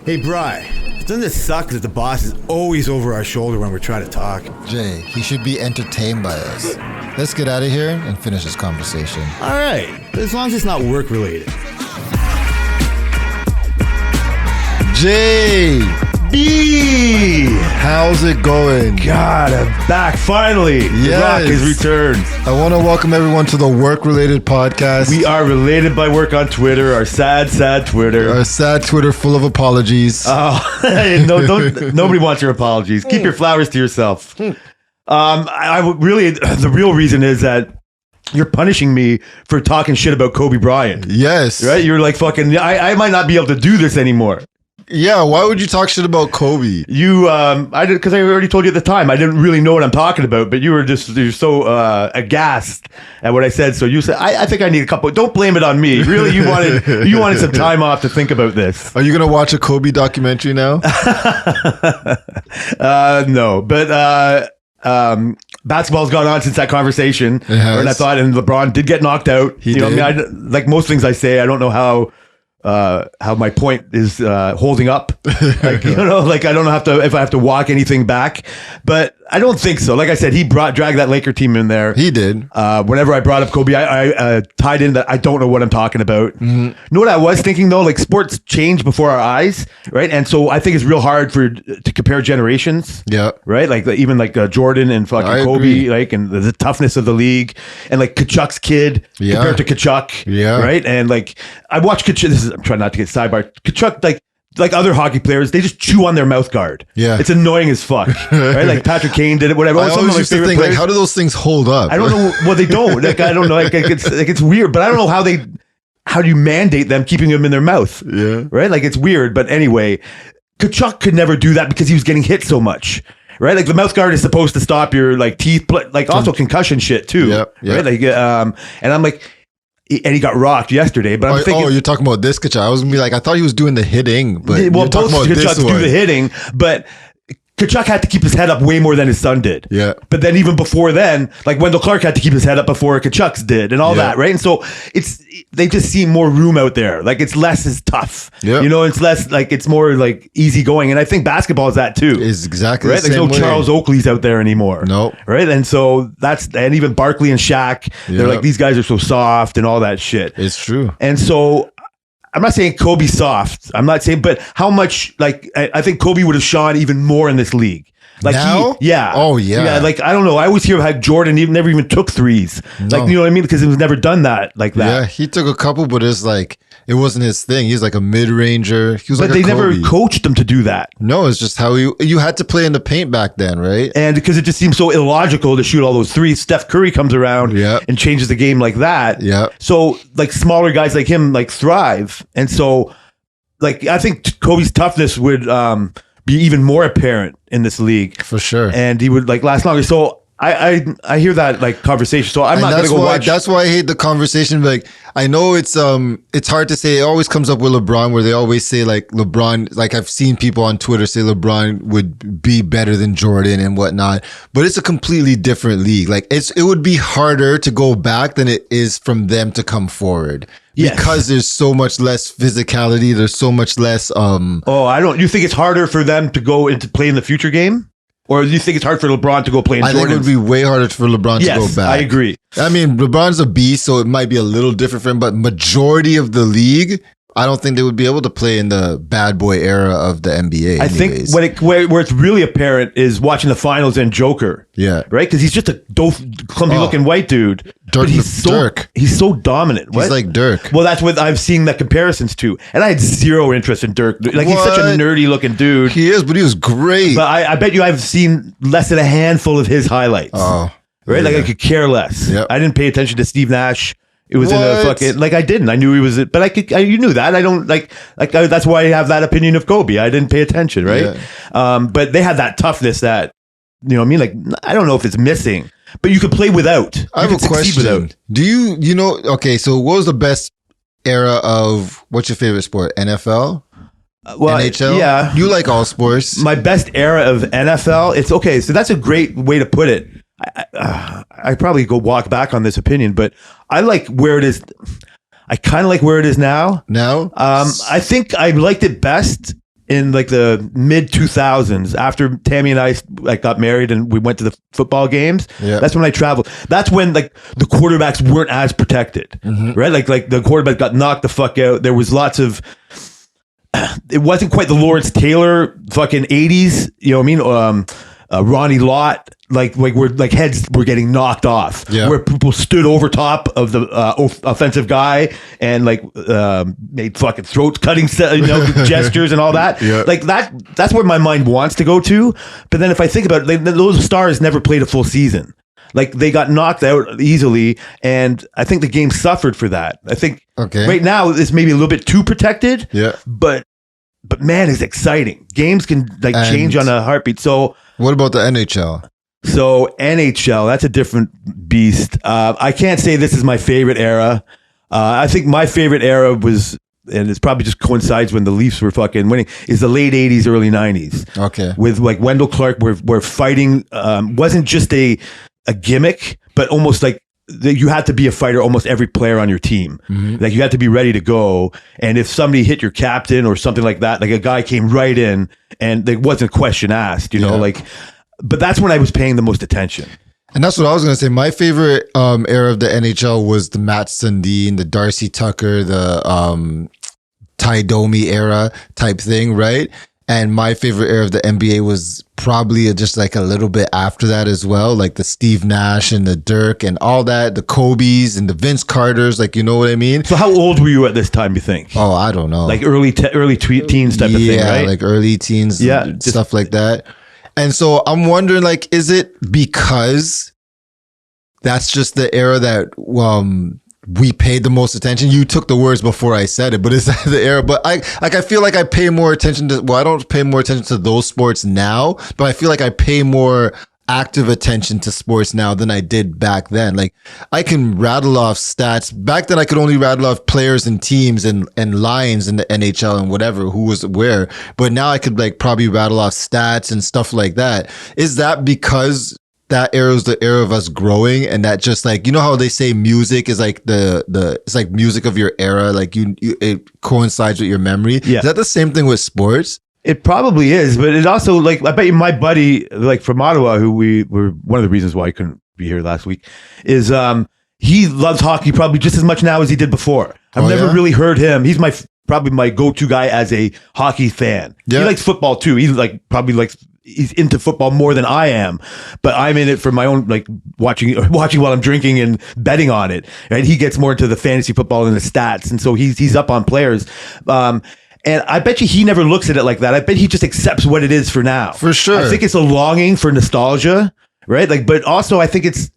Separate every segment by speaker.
Speaker 1: Hey, Bri, doesn't it suck that the boss is always over our shoulder when we're trying to talk?
Speaker 2: Jay, he should be entertained by us. Let's get out of here and finish this conversation.
Speaker 1: All right, as long as it's not work related.
Speaker 2: Jay!
Speaker 3: B!
Speaker 2: How's it going?
Speaker 3: God, I'm back finally.
Speaker 2: Yes.
Speaker 3: The Rock has returned.
Speaker 2: I want to welcome everyone to the work-related podcast.
Speaker 3: We are related by work on Twitter, our sad Twitter.
Speaker 2: Our sad Twitter full of apologies.
Speaker 3: Nobody wants your apologies. Keep your flowers to yourself. I would really, the real reason is that you're punishing me for talking shit about Kobe Bryant.
Speaker 2: Yes.
Speaker 3: Right? You're like fucking, I might not be able to do this anymore.
Speaker 2: Yeah, why would you talk shit about Kobe?
Speaker 3: I did, because I already told you at the time, I didn't really know what I'm talking about, but you're so aghast at what I said. So you said, I think I need a couple. Don't blame it on me. Really, you wanted some time off to think about this.
Speaker 2: Are you gonna watch a Kobe documentary now?
Speaker 3: No, but basketball's gone on since that conversation, and I thought, and LeBron did get knocked out.
Speaker 2: He did.
Speaker 3: I mean, like most things I say, I don't know how my point is holding up. Like, I don't have to, if I have to walk anything back, but I don't think so. Like I said, he dragged that Laker team in there.
Speaker 2: He did.
Speaker 3: Whenever I brought up Kobe, I tied in that I don't know what I'm talking about. Mm-hmm. You know what I was thinking though? Like, sports change before our eyes, right? And so I think it's real hard to compare generations.
Speaker 2: Yeah.
Speaker 3: Right? Like even Jordan and fucking Kobe,
Speaker 2: agree.
Speaker 3: like, and the toughness of the league, and like Kachuk's kid compared to Kachuk.
Speaker 2: Yeah.
Speaker 3: Right? And like, I watch Kachuk, I'm trying not to get sidebar. Kachuk, like other hockey players, they just chew on their mouth guard. Yeah. It's annoying as fuck. Right? Like Patrick Kane did it, whatever.
Speaker 2: I always used to think, like, how do those things hold up?
Speaker 3: I don't know. Well, they don't. Like, I don't know. Like, it's weird, but I don't know how do you mandate them keeping them in their mouth?
Speaker 2: Yeah.
Speaker 3: Right? Like, it's weird. But anyway, Kachuk could never do that because he was getting hit so much. Right? Like, the mouth guard is supposed to stop your like teeth, like also concussion shit too.
Speaker 2: Yep.
Speaker 3: Right? Like, and I'm like, and he got rocked yesterday, but I'm thinking,
Speaker 2: you're talking about this Kachuk. I was gonna be like, I thought he was doing the hitting, but
Speaker 3: well, both Kachuk do the hitting, but Kachuk had to keep his head up way more than his son did.
Speaker 2: Yeah.
Speaker 3: But then even before then, like Wendell Clark had to keep his head up before Kachuk's did and all that, right? And so they just see more room out there. Like, it's less as tough.
Speaker 2: Yeah.
Speaker 3: You know, it's less like, it's more like easy going. And I think basketball is that too.
Speaker 2: It's exactly
Speaker 3: right.
Speaker 2: The same
Speaker 3: There's no
Speaker 2: way.
Speaker 3: Charles Oakleys out there anymore.
Speaker 2: Nope.
Speaker 3: Right. And so and even Barkley and Shaq, they're like, these guys are so soft and all that shit.
Speaker 2: It's true.
Speaker 3: And so I'm not saying Kobe's soft. I'm not saying, but how much, like, I think Kobe would have shone even more in this league. Like,
Speaker 2: now?
Speaker 3: Oh yeah. Like, I don't know. I always hear how Jordan never even took threes.
Speaker 2: No.
Speaker 3: Like, you know what I mean? Because it was never done that like that.
Speaker 2: Yeah, he took a couple, but it's like, it wasn't his thing. He's like a mid-ranger. He was
Speaker 3: but
Speaker 2: like
Speaker 3: they never coached him to do that.
Speaker 2: No, it's just how you had to play in the paint back then, right?
Speaker 3: And because it just seems so illogical to shoot all those threes. Steph Curry comes around and changes the game like that.
Speaker 2: Yeah.
Speaker 3: So like smaller guys like him like thrive. And so like I think Kobe's toughness would be even more apparent in this league.
Speaker 2: For sure.
Speaker 3: And he would like last longer. So I hear that like conversation. So I'm not going to go watch.
Speaker 2: That's why I hate the conversation. Like, I know it's hard to say. It always comes up with LeBron, where they always say like LeBron. Like, I've seen people on Twitter say LeBron would be better than Jordan and whatnot. But it's a completely different league. Like, it would be harder to go back than it is from them to come forward. Yes. Because there's so much less physicality. There's so much less.
Speaker 3: You think it's harder for them to go into play in the future game? Or do you think it's hard for LeBron to go play in Jordan?
Speaker 2: I think it would be way harder for LeBron to go back.
Speaker 3: I agree.
Speaker 2: I mean, LeBron's a beast, so it might be a little different for him, but majority of the league, I don't think they would be able to play in the bad boy era of the NBA.
Speaker 3: I think where it's really apparent is watching the finals and Joker.
Speaker 2: Yeah.
Speaker 3: Right? Because he's just a clumsy looking white dude.
Speaker 2: Dirk,
Speaker 3: but he's so dominant.
Speaker 2: He's like Dirk.
Speaker 3: Well, that's what I've seen the comparisons to. And I had zero interest in Dirk. Like, he's such a nerdy looking dude.
Speaker 2: He is, but he was great.
Speaker 3: But I bet you I've seen less than a handful of his highlights. Oh. Right? Yeah. Like, I could care less. Yep. I didn't pay attention to Steve Nash. It was in a fucking, like, I didn't. I knew he was, but you knew that. I don't that's why I have that opinion of Kobe. I didn't pay attention, right? Yeah. But they had that toughness that, you know what I mean? Like, I don't know if it's missing, but you could play without.
Speaker 2: I have a question. Without. Do you know, okay, so what was the best era of, what's your favorite sport? NFL? NHL?
Speaker 3: Yeah.
Speaker 2: You like all sports.
Speaker 3: My best era of NFL, it's okay. So that's a great way to put it. I probably go walk back on this opinion, but I like where it is. I kind of like where it is now.
Speaker 2: Now?
Speaker 3: I think I liked it best in like the mid 2000s, after Tammy and I like got married and we went to the football games.
Speaker 2: Yeah.
Speaker 3: That's when I traveled. That's when like the quarterbacks weren't as protected, right? Like the quarterback got knocked the fuck out. There was lots of. It wasn't quite the Lawrence Taylor fucking 80s. You know what I mean? Ronnie Lott, like where like heads were getting knocked off, where people stood over top of the offensive guy and like made fucking throat cutting gestures and all that. Like that's where my mind wants to go to. But then if I think about it, those stars never played a full season. Like they got knocked out easily, and I think the game suffered for that. I think right now it's maybe a little bit too protected. But man, it's exciting. Games can like change on a heartbeat. So.
Speaker 2: What about the NHL?
Speaker 3: So NHL, that's a different beast. I can't say this is my favorite era. I think my favorite era was, and it's probably just coincides when the Leafs were fucking winning, is the late 80s, early 90s.
Speaker 2: Okay.
Speaker 3: With like Wendell Clark, where fighting wasn't just a gimmick, but almost like you had to be a fighter, almost every player on your team. Like you had to be ready to go. And if somebody hit your captain or something like that, like a guy came right in and there wasn't a question asked, you know, like, but that's when I was paying the most attention.
Speaker 2: And that's what I was going to say. My favorite era of the NHL was the Matt Sundin, the Darcy Tucker, the Ty Domi era type thing, right? And my favorite era of the NBA was probably just like a little bit after that as well, like the Steve Nash and the Dirk and all that, the Kobe's and the Vince Carters, like, you know what I mean?
Speaker 3: So how old were you at this time, you think?
Speaker 2: Oh, I don't know.
Speaker 3: Like early teens type of thing, right?
Speaker 2: Yeah, like early teens, stuff like that. And so I'm wondering, like, is it because that's just the era that we paid the most attention? You took the words before I said it, but is that the era? But I feel like I pay more attention to, well, I don't pay more attention to those sports now, but I feel like I pay more active attention to sports now than I did back then. Like I can rattle off stats. Back then I could only rattle off players and teams and lines in the NHL and whatever, who was where. But now I could like probably rattle off stats and stuff like that. Is that because that era is the era of us growing, and that just like, you know how they say music is like it's like music of your era, like you it coincides with your memory. Is that the same thing with sports?
Speaker 3: It probably is, but it also, like, I bet you my buddy, like from Ottawa, who we were one of the reasons why I couldn't be here last week, is he loves hockey probably just as much now as he did before. I've never really heard him. He's probably my go-to guy as a hockey fan. He likes football too. He's into football more than I am, but I'm in it for my own, like watching while I'm drinking and betting on it. Right? He gets more into the fantasy football and the stats, and so he's up on players. And I bet you he never looks at it like that. I bet he just accepts what it is for now.
Speaker 2: For sure.
Speaker 3: I think it's a longing for nostalgia, right? Like, but also I think it's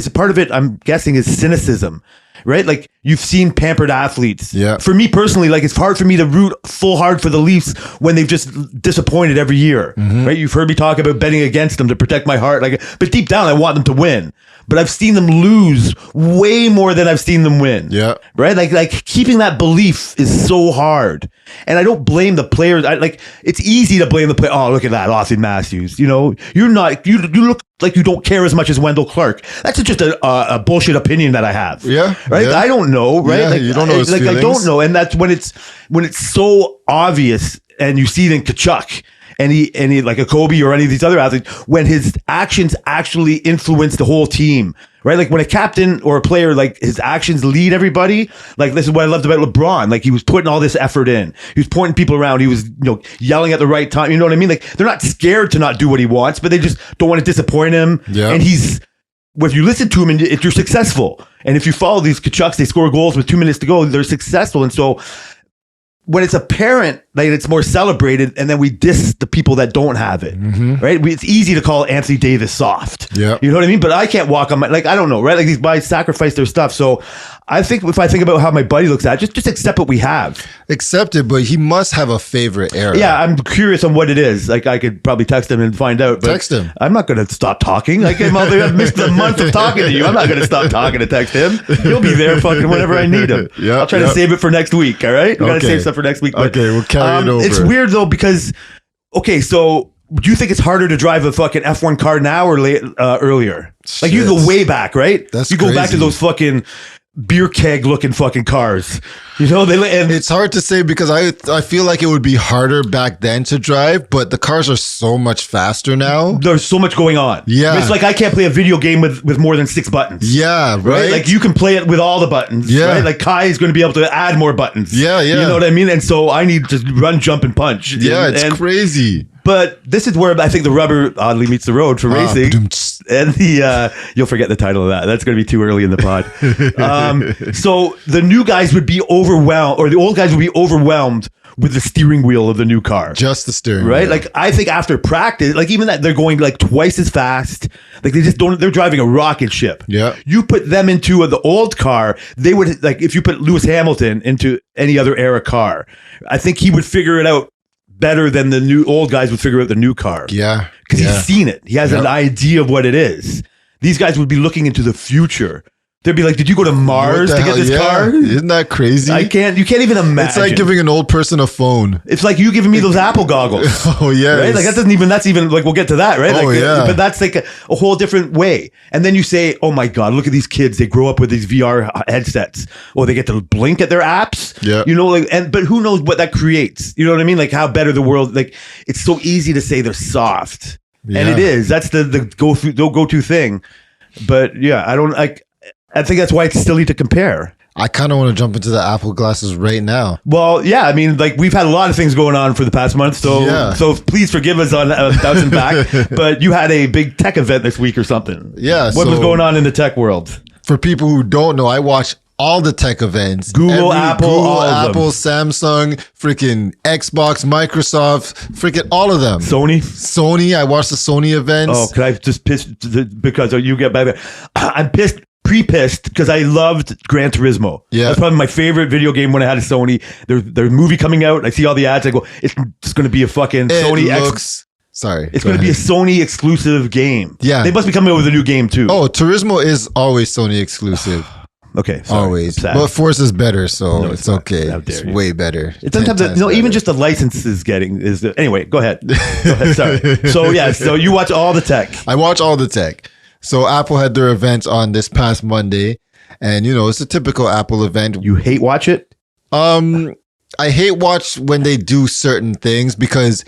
Speaker 3: a part of it, I'm guessing, is cynicism, right? Like you've seen pampered athletes.
Speaker 2: Yeah.
Speaker 3: For me personally, like it's hard for me to root full hard for the Leafs when they've just disappointed every year, right? You've heard me talk about betting against them to protect my heart. Like, but deep down, I want them to win. But I've seen them lose way more than I've seen them win. Yeah. Right? Like keeping that belief is so hard. And I don't blame the players. It's easy to blame the player. Oh, look at that, Austin Matthews. You know, you look like you don't care as much as Wendell Clark. That's just a bullshit opinion that I have.
Speaker 2: Yeah.
Speaker 3: Right?
Speaker 2: Yeah.
Speaker 3: I don't know, right?
Speaker 2: Yeah,
Speaker 3: Like,
Speaker 2: you don't know his feelings.
Speaker 3: I don't know. And that's when it's so obvious, and you see it in Kachuk. Any like a Kobe or any of these other athletes, when his actions actually influence the whole team, right? Like when a captain or a player, like his actions lead everybody. Like this is what I loved about LeBron. Like he was putting all this effort in. He was pointing people around. He was, yelling at the right time. You know what I mean? Like they're not scared to not do what he wants, but they just don't want to disappoint him. Yeah. And if you listen to him and if you're successful, and if you follow these Kachucks, they score goals with 2 minutes to go, they're successful. And so when it's apparent, like it's more celebrated, and then we diss the people that don't have it, right? It's easy to call Anthony Davis soft. Yeah, you know what I mean? But I can't walk on my, I don't know, right? Like these guys sacrifice their stuff. So I think if I think about how my buddy looks at it, just accept what we have.
Speaker 2: Accept it, but he must have a favorite era.
Speaker 3: Yeah, I'm curious on what it is. Like I could probably text him and find out. But
Speaker 2: text him.
Speaker 3: I'm not going to stop talking. Like I've missed a month of talking to you. I'm not going to stop talking to text him. He'll be there fucking whenever I need him. Yeah, I'll try to save it for next week. All right, we got to save stuff for next week. But,
Speaker 2: okay, we'll carry it over.
Speaker 3: It's weird though because, okay, so do you think it's harder to drive a fucking F1 car now or earlier? Like you go way back, right?
Speaker 2: That's
Speaker 3: you go back to
Speaker 2: crazy.
Speaker 3: those fucking beer keg looking fucking cars. You know, and
Speaker 2: it's hard to say because I feel like it would be harder back then to drive, but the cars are so much faster now.
Speaker 3: There's so much going on.
Speaker 2: Yeah.
Speaker 3: It's like I can't play a video game with more than 6 buttons.
Speaker 2: Yeah, right?
Speaker 3: Like you can play it with all the buttons.
Speaker 2: Yeah.
Speaker 3: Right? Like Kai is going to be able to add more buttons.
Speaker 2: Yeah.
Speaker 3: You know what I mean? And so I need to run, jump, and punch.
Speaker 2: Yeah, it's crazy.
Speaker 3: But this is where I think the rubber oddly meets the road for racing. And you'll forget the title of that. That's going to be too early in the pod. So the new guys would be overwhelmed, or the old guys would be overwhelmed with the steering wheel of the new car.
Speaker 2: Just the steering
Speaker 3: wheel. Right?
Speaker 2: Like,
Speaker 3: I think after practice, like even that they're going like twice as fast. Like they're driving a rocket ship.
Speaker 2: Yeah.
Speaker 3: You put them into the old car, they would, like if you put Lewis Hamilton into any other era car, I think he would figure it out better than the old guys would figure out the new car.
Speaker 2: Yeah.
Speaker 3: Because he's seen it. He has an idea of what it is. These guys would be looking into the future. They'd be like, did you go to Mars to get this car?
Speaker 2: Isn't that crazy?
Speaker 3: You can't even imagine.
Speaker 2: It's like giving an old person a phone.
Speaker 3: It's like you giving me those Apple goggles.
Speaker 2: Oh, yeah.
Speaker 3: Right? Like that's even like, we'll get to that, right?
Speaker 2: Oh,
Speaker 3: like,
Speaker 2: yeah.
Speaker 3: But that's like a whole different way. And then you say, oh my God, look at these kids. They grow up with these VR headsets. Or they get to blink at their apps.
Speaker 2: Yeah.
Speaker 3: You know, but who knows what that creates? You know what I mean? Like how better the world, like it's so easy to say they're soft. Yeah. And it is. That's the go-to thing. But yeah, I think that's why it's silly to compare.
Speaker 2: I kind of want to jump into the Apple glasses right now.
Speaker 3: Well, yeah, I mean, like we've had a lot of things going on for the past month, so please forgive us on bouncing back. But you had a big tech event this week or something.
Speaker 2: Yeah.
Speaker 3: What was going on in the tech world?
Speaker 2: For people who don't know, I watch all the tech events.
Speaker 3: Google, Apple,
Speaker 2: Samsung, freaking Xbox, Microsoft, freaking all of them. Sony. I watched the Sony events.
Speaker 3: Oh, could I just piss because you get better? I'm pissed. Pre-pissed because I loved Gran Turismo.
Speaker 2: Yeah,
Speaker 3: that's probably my favorite video game when I had a Sony. There's a movie coming out. I see all the ads. I go, it's just going to be a fucking Sony. It's going to be a Sony exclusive game.
Speaker 2: Yeah,
Speaker 3: they must be coming out with a new game too.
Speaker 2: Oh, Turismo is always Sony exclusive.
Speaker 3: Okay, sorry.
Speaker 2: Always, but Forza's better, so it's okay. It's way better.
Speaker 3: It's sometimes even just the license is anyway. Go ahead. Sorry. So you watch all the tech.
Speaker 2: I watch all the tech. So Apple had their event on this past Monday, and it's a typical Apple event.
Speaker 3: You hate watch it?
Speaker 2: I hate watch when they do certain things because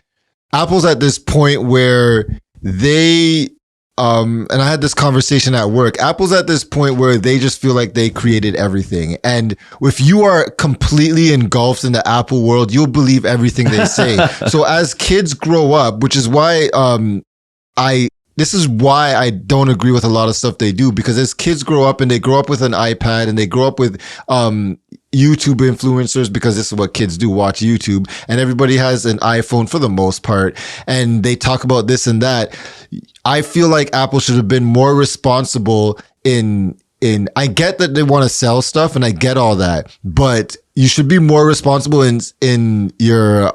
Speaker 2: Apple's at this point where they and I had this conversation at work. Apple's at this point where they just feel like they created everything. And if you are completely engulfed in the Apple world, you'll believe everything they say. So as kids grow up, which is why this is why I don't agree with a lot of stuff they do, because as kids grow up and they grow up with an iPad and they grow up with YouTube influencers, because this is what kids do, watch YouTube, and everybody has an iPhone for the most part, and they talk about this and that. I feel like Apple should have been more responsible in I get that they want to sell stuff and I get all that, but you should be more responsible in your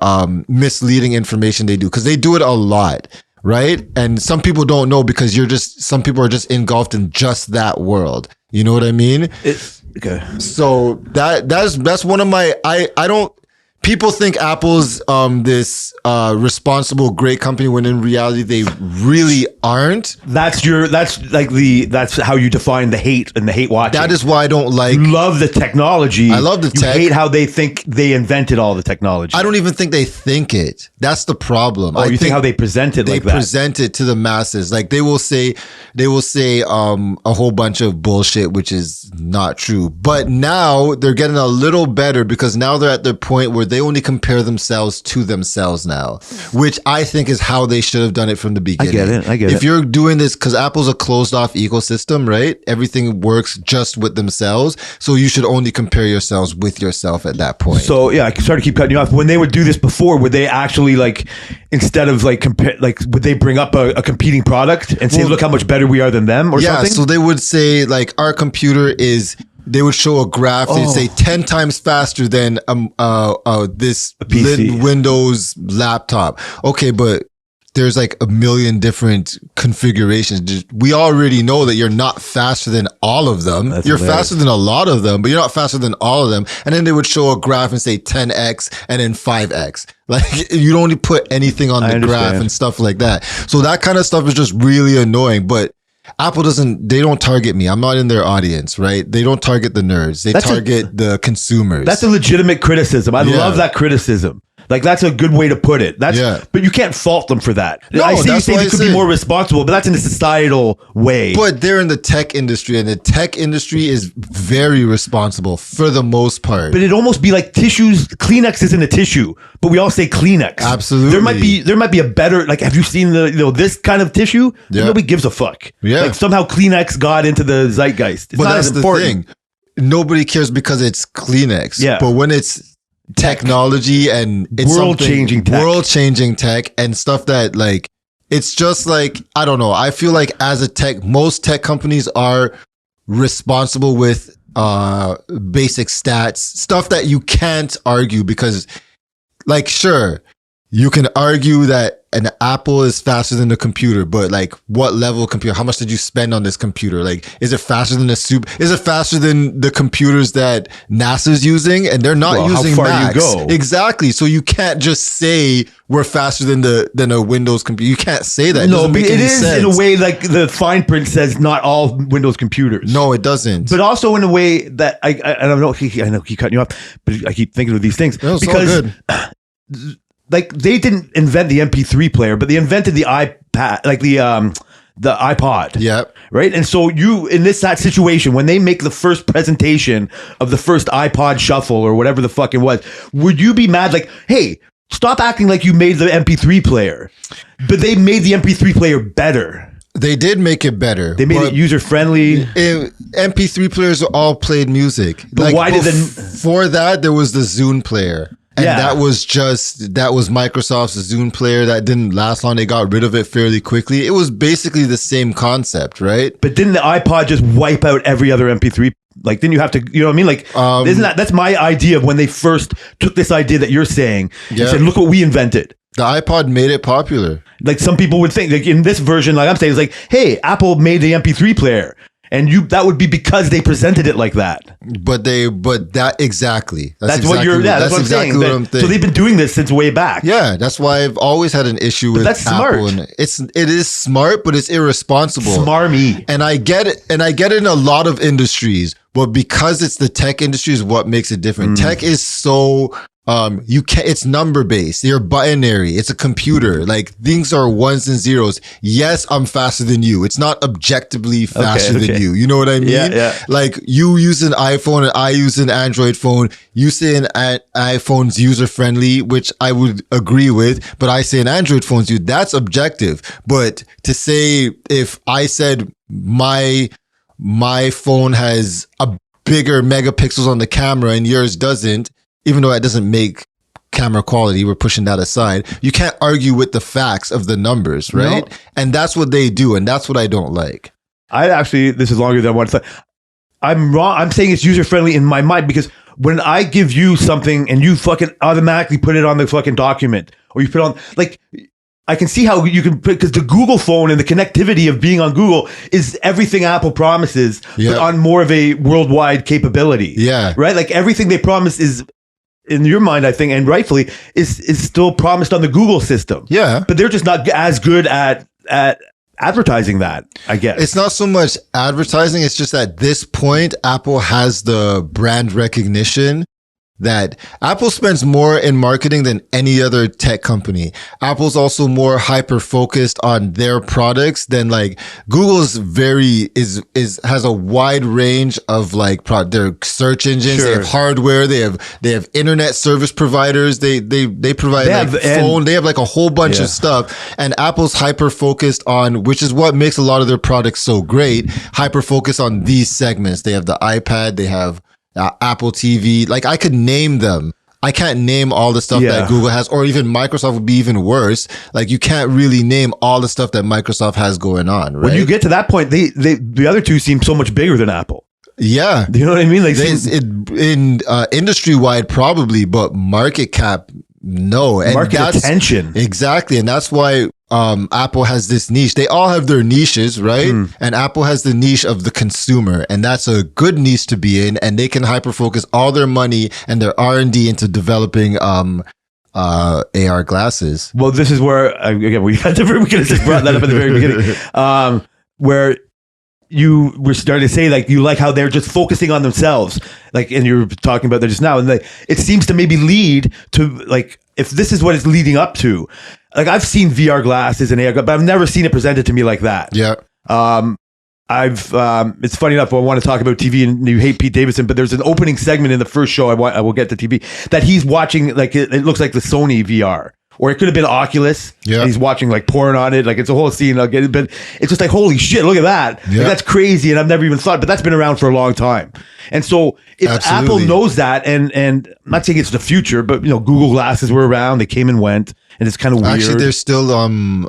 Speaker 2: misleading information they do, because they do it a lot. Right? And some people don't know because some people are just engulfed in just that world. You know what I mean?
Speaker 3: Okay.
Speaker 2: So that's one of my, I don't, people think Apple's this responsible, great company when in reality they really aren't.
Speaker 3: That's how you define the hate and the hate watching.
Speaker 2: That is why I don't like.
Speaker 3: You love the technology.
Speaker 2: I love the tech.
Speaker 3: You hate how they think they invented all the technology.
Speaker 2: I don't even think they think it. That's the problem.
Speaker 3: Oh, you think how they present it?
Speaker 2: They present it to the masses. Like they will say a whole bunch of bullshit, which is not true. But now they're getting a little better because now they're at the point where they only compare themselves to themselves now, which I think is how they should have done it from the beginning.
Speaker 3: I get it.
Speaker 2: If you're doing this, because Apple's a closed off ecosystem, right? Everything works just with themselves. So you should only compare yourselves with yourself at that point.
Speaker 3: So yeah, I sorry to keep cutting you off. When they would do this before, would they actually instead of compare, would they bring up a competing product and say, look how much better we are than them or something?
Speaker 2: Yeah, so they would say our computer is, they would show a graph. They'd say 10 times faster than this Windows laptop. Okay, but there's a million different configurations. We already know that you're not faster than all of them. You're faster than a lot of them, but you're not faster than all of them. And then they would show a graph and say 10x and then 5x. You don't put anything on the graph and stuff like that. So that kind of stuff is just really annoying. But Apple they don't target me. I'm not in their audience, right? They don't target the nerds. They target the consumers.
Speaker 3: That's a legitimate criticism. I love that criticism. Like, that's a good way to put it. But you can't fault them for that.
Speaker 2: No,
Speaker 3: I see you say they could be more responsible, but that's in a societal way.
Speaker 2: But they're in the tech industry, and the tech industry is very responsible for the most part.
Speaker 3: But it'd almost be like tissues. Kleenex isn't a tissue, but we all say Kleenex.
Speaker 2: Absolutely.
Speaker 3: There might be a better, like, have you seen this kind of tissue?
Speaker 2: Yeah.
Speaker 3: Nobody gives a fuck.
Speaker 2: Yeah.
Speaker 3: Like, somehow Kleenex got into the zeitgeist. It's
Speaker 2: but
Speaker 3: not
Speaker 2: that's
Speaker 3: as
Speaker 2: the
Speaker 3: important.
Speaker 2: thing. Nobody cares because it's Kleenex.
Speaker 3: Yeah.
Speaker 2: But when it's technology and it's world-changing tech and stuff that, like, it's just like, I don't know. I feel like most tech companies are responsible with basic stats, stuff that you can't argue because, like, sure, you can argue that an Apple is faster than the computer, but like, what level of computer? How much did you spend on this computer? Like, is it faster than is it faster than the computers that NASA's using? And they're not using
Speaker 3: how far
Speaker 2: Macs.
Speaker 3: you go.
Speaker 2: Exactly. So you can't just say we're faster than a Windows computer. You can't say that.
Speaker 3: No, but it is
Speaker 2: sense.
Speaker 3: in a way like the fine print says not all Windows computers.
Speaker 2: No, it doesn't.
Speaker 3: But also in a way that I don't know. I know keep cutting you off, but I keep thinking of these things
Speaker 2: because
Speaker 3: like, they didn't invent the MP3 player, but they invented the iPad, like the iPod.
Speaker 2: Yeah.
Speaker 3: Right. And so that situation, when they make the first presentation of the first iPod Shuffle or whatever the fuck it was, would you be mad? Like, hey, stop acting like you made the MP3 player, but they made the MP3 player better.
Speaker 2: They did make it better.
Speaker 3: They made it user friendly.
Speaker 2: MP3 players all played music.
Speaker 3: But why did
Speaker 2: before that there was the Zune player? And that was Microsoft's Zune player that didn't last long. They got rid of it fairly quickly. It was basically the same concept, right?
Speaker 3: But didn't the iPod just wipe out every other MP3? Like, didn't you have to, you know what I mean? Like, that's my idea of when they first took this idea that you're saying and said, look what we invented.
Speaker 2: The iPod made it popular.
Speaker 3: Like, some people would think, like, in this version, like I'm saying, it's like, hey, Apple made the MP3 player. And that would be because they presented it like that.
Speaker 2: Exactly.
Speaker 3: That's what I'm saying. So they've been doing this since way back.
Speaker 2: Yeah, that's why I've always had an issue with
Speaker 3: that's
Speaker 2: Apple.
Speaker 3: Smart.
Speaker 2: It is smart, but it's irresponsible.
Speaker 3: Smarmy.
Speaker 2: And I get it. And I get it in a lot of industries, but because it's the tech industry is what makes it different. Tech is so it's number based. You're binary. It's a computer. Like, things are ones and zeros. Yes, I'm faster than you. It's not objectively faster than you. You know what I mean?
Speaker 3: Yeah.
Speaker 2: Like, you use an iPhone and I use an Android phone. You say an iPhone's user friendly, which I would agree with, but I say an Android phone's that's objective. But to say if I said my phone has a bigger megapixels on the camera and yours doesn't, even though that doesn't make camera quality, we're pushing that aside. You can't argue with the facts of the numbers, right? No. And that's what they do, and that's what I don't like.
Speaker 3: This is longer than I want to say. I'm wrong. I'm saying it's user friendly in my mind because when I give you something and you fucking automatically put it on the fucking document, or you put it on, like, I can see how you can, because the Google phone and the connectivity of being on Google is everything Apple promises, but on more of a worldwide capability.
Speaker 2: Yeah.
Speaker 3: Right? Like, everything they promise is, in your mind, I think, and rightfully, is still promised on the Google system.
Speaker 2: Yeah.
Speaker 3: But they're just not as good at advertising that, I guess.
Speaker 2: It's not so much advertising. It's just at this point, Apple has the brand recognition that Apple spends more in marketing than any other tech company. Apple's also more hyper focused on their products than, like, Google's has a wide range of, like, their search engines. They have hardware. They have internet service providers. They provide phone. They have like a whole bunch of stuff. And Apple's hyper focused on, which is what makes a lot of their products so great, hyper focused on these segments. They have the iPad. They have Apple TV. Like, I could name them. I can't name all the stuff that Google has, or even Microsoft would be even worse. Like, you can't really name all the stuff that Microsoft has going on, right?
Speaker 3: When you get to that point, the other two seem so much bigger than Apple.
Speaker 2: Yeah.
Speaker 3: Do you know what I mean? Like,
Speaker 2: in industry wide, probably, but market cap, no. And
Speaker 3: market attention.
Speaker 2: Exactly. And that's why Apple has this niche. They all have their niches, right? And Apple has the niche of the consumer, and that's a good niche to be in. And they can hyper focus all their money and their R&D into developing AR glasses.
Speaker 3: Well, this is where again we could have just brought that up at the very beginning, where you were starting to say like you like how they're just focusing on themselves, like, and you're talking about that just now, and like it seems to maybe lead to like if this is what it's leading up to, like I've seen VR glasses and AR, but I've never seen it presented to me like that.
Speaker 2: Yeah.
Speaker 3: It's funny enough. I want to talk about TV, and you hate Pete Davidson, but there's an opening segment in the first show. I will get to TV that he's watching. Like it looks like the Sony VR. Or it could have been Oculus.
Speaker 2: Yeah.
Speaker 3: And he's watching like porn on it. Like it's a whole scene. I'll get it, but it's just like, holy shit, look at that.
Speaker 2: Yeah.
Speaker 3: Like, that's crazy. And I've never even thought, but that's been around for a long time. And so if
Speaker 2: Absolutely.
Speaker 3: Apple knows that, and I'm not saying it's the future, but you know, Google glasses were around, they came and went, and it's kind of weird.
Speaker 2: Actually, they're still in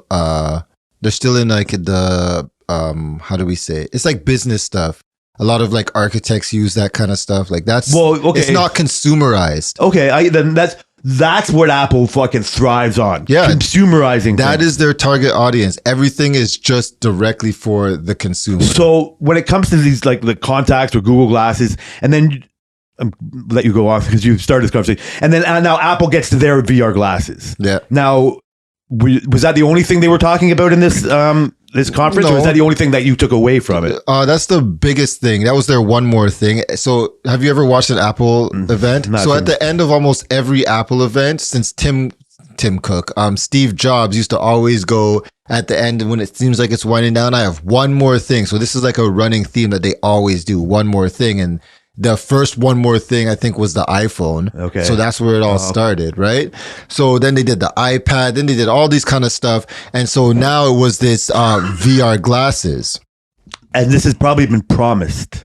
Speaker 2: like the, how do we say it? It's like business stuff. A lot of like architects use that kind of stuff. Like that's,
Speaker 3: okay.
Speaker 2: It's not consumerized.
Speaker 3: Okay. Then that's what Apple fucking thrives on.
Speaker 2: Yeah.
Speaker 3: Consumerizing.
Speaker 2: That
Speaker 3: things.
Speaker 2: is their target audience. Everything is just directly for the consumer.
Speaker 3: So when it comes to these like the contacts or Google glasses, and then let you go off because you started this conversation, and then now Apple gets to their VR glasses.
Speaker 2: Yeah.
Speaker 3: Now, was that the only thing they were talking about in this this conference, or
Speaker 2: No.
Speaker 3: is that the only thing that you took away from it?
Speaker 2: That's the biggest thing. That was their one more thing. So have you ever watched an Apple event? So at the end of almost every Apple event, since Tim Cook, Steve Jobs used to always go at the end when it seems like it's winding down, I have one more thing. So this is like a running theme that they always do, one more thing. And the first one more thing I think was the iPhone.
Speaker 3: Okay.
Speaker 2: So that's where it all started, right? So then they did the iPad, then they did all these kind of stuff. And so now it was this VR glasses.
Speaker 3: And this has probably been promised.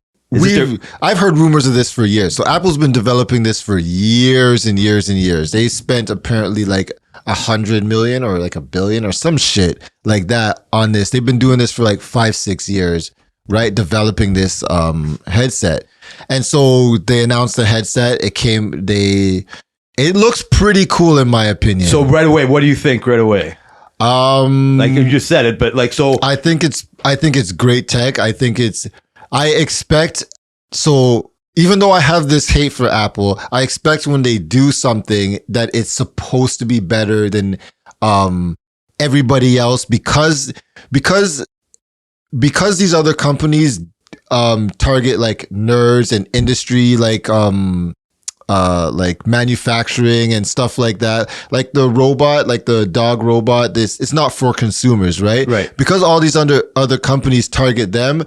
Speaker 2: I've heard rumors of this for years. So Apple's been developing this for years and years and years. They spent apparently like 100 million or like $1 billion or some shit like that on this. They've been doing this for like 5-6 years, right? Developing this headset. And so they announced the headset. It looks pretty cool in my opinion.
Speaker 3: So right away, what do you think right away? Like you just said it, but like, so
Speaker 2: I think it's great tech. So even though I have this hate for Apple, I expect when they do something that it's supposed to be better than everybody else because these other companies target like nerds and industry like manufacturing and stuff like that. Like the robot, like the dog robot, it's not for consumers, right?
Speaker 3: Right.
Speaker 2: Because all these other companies target them,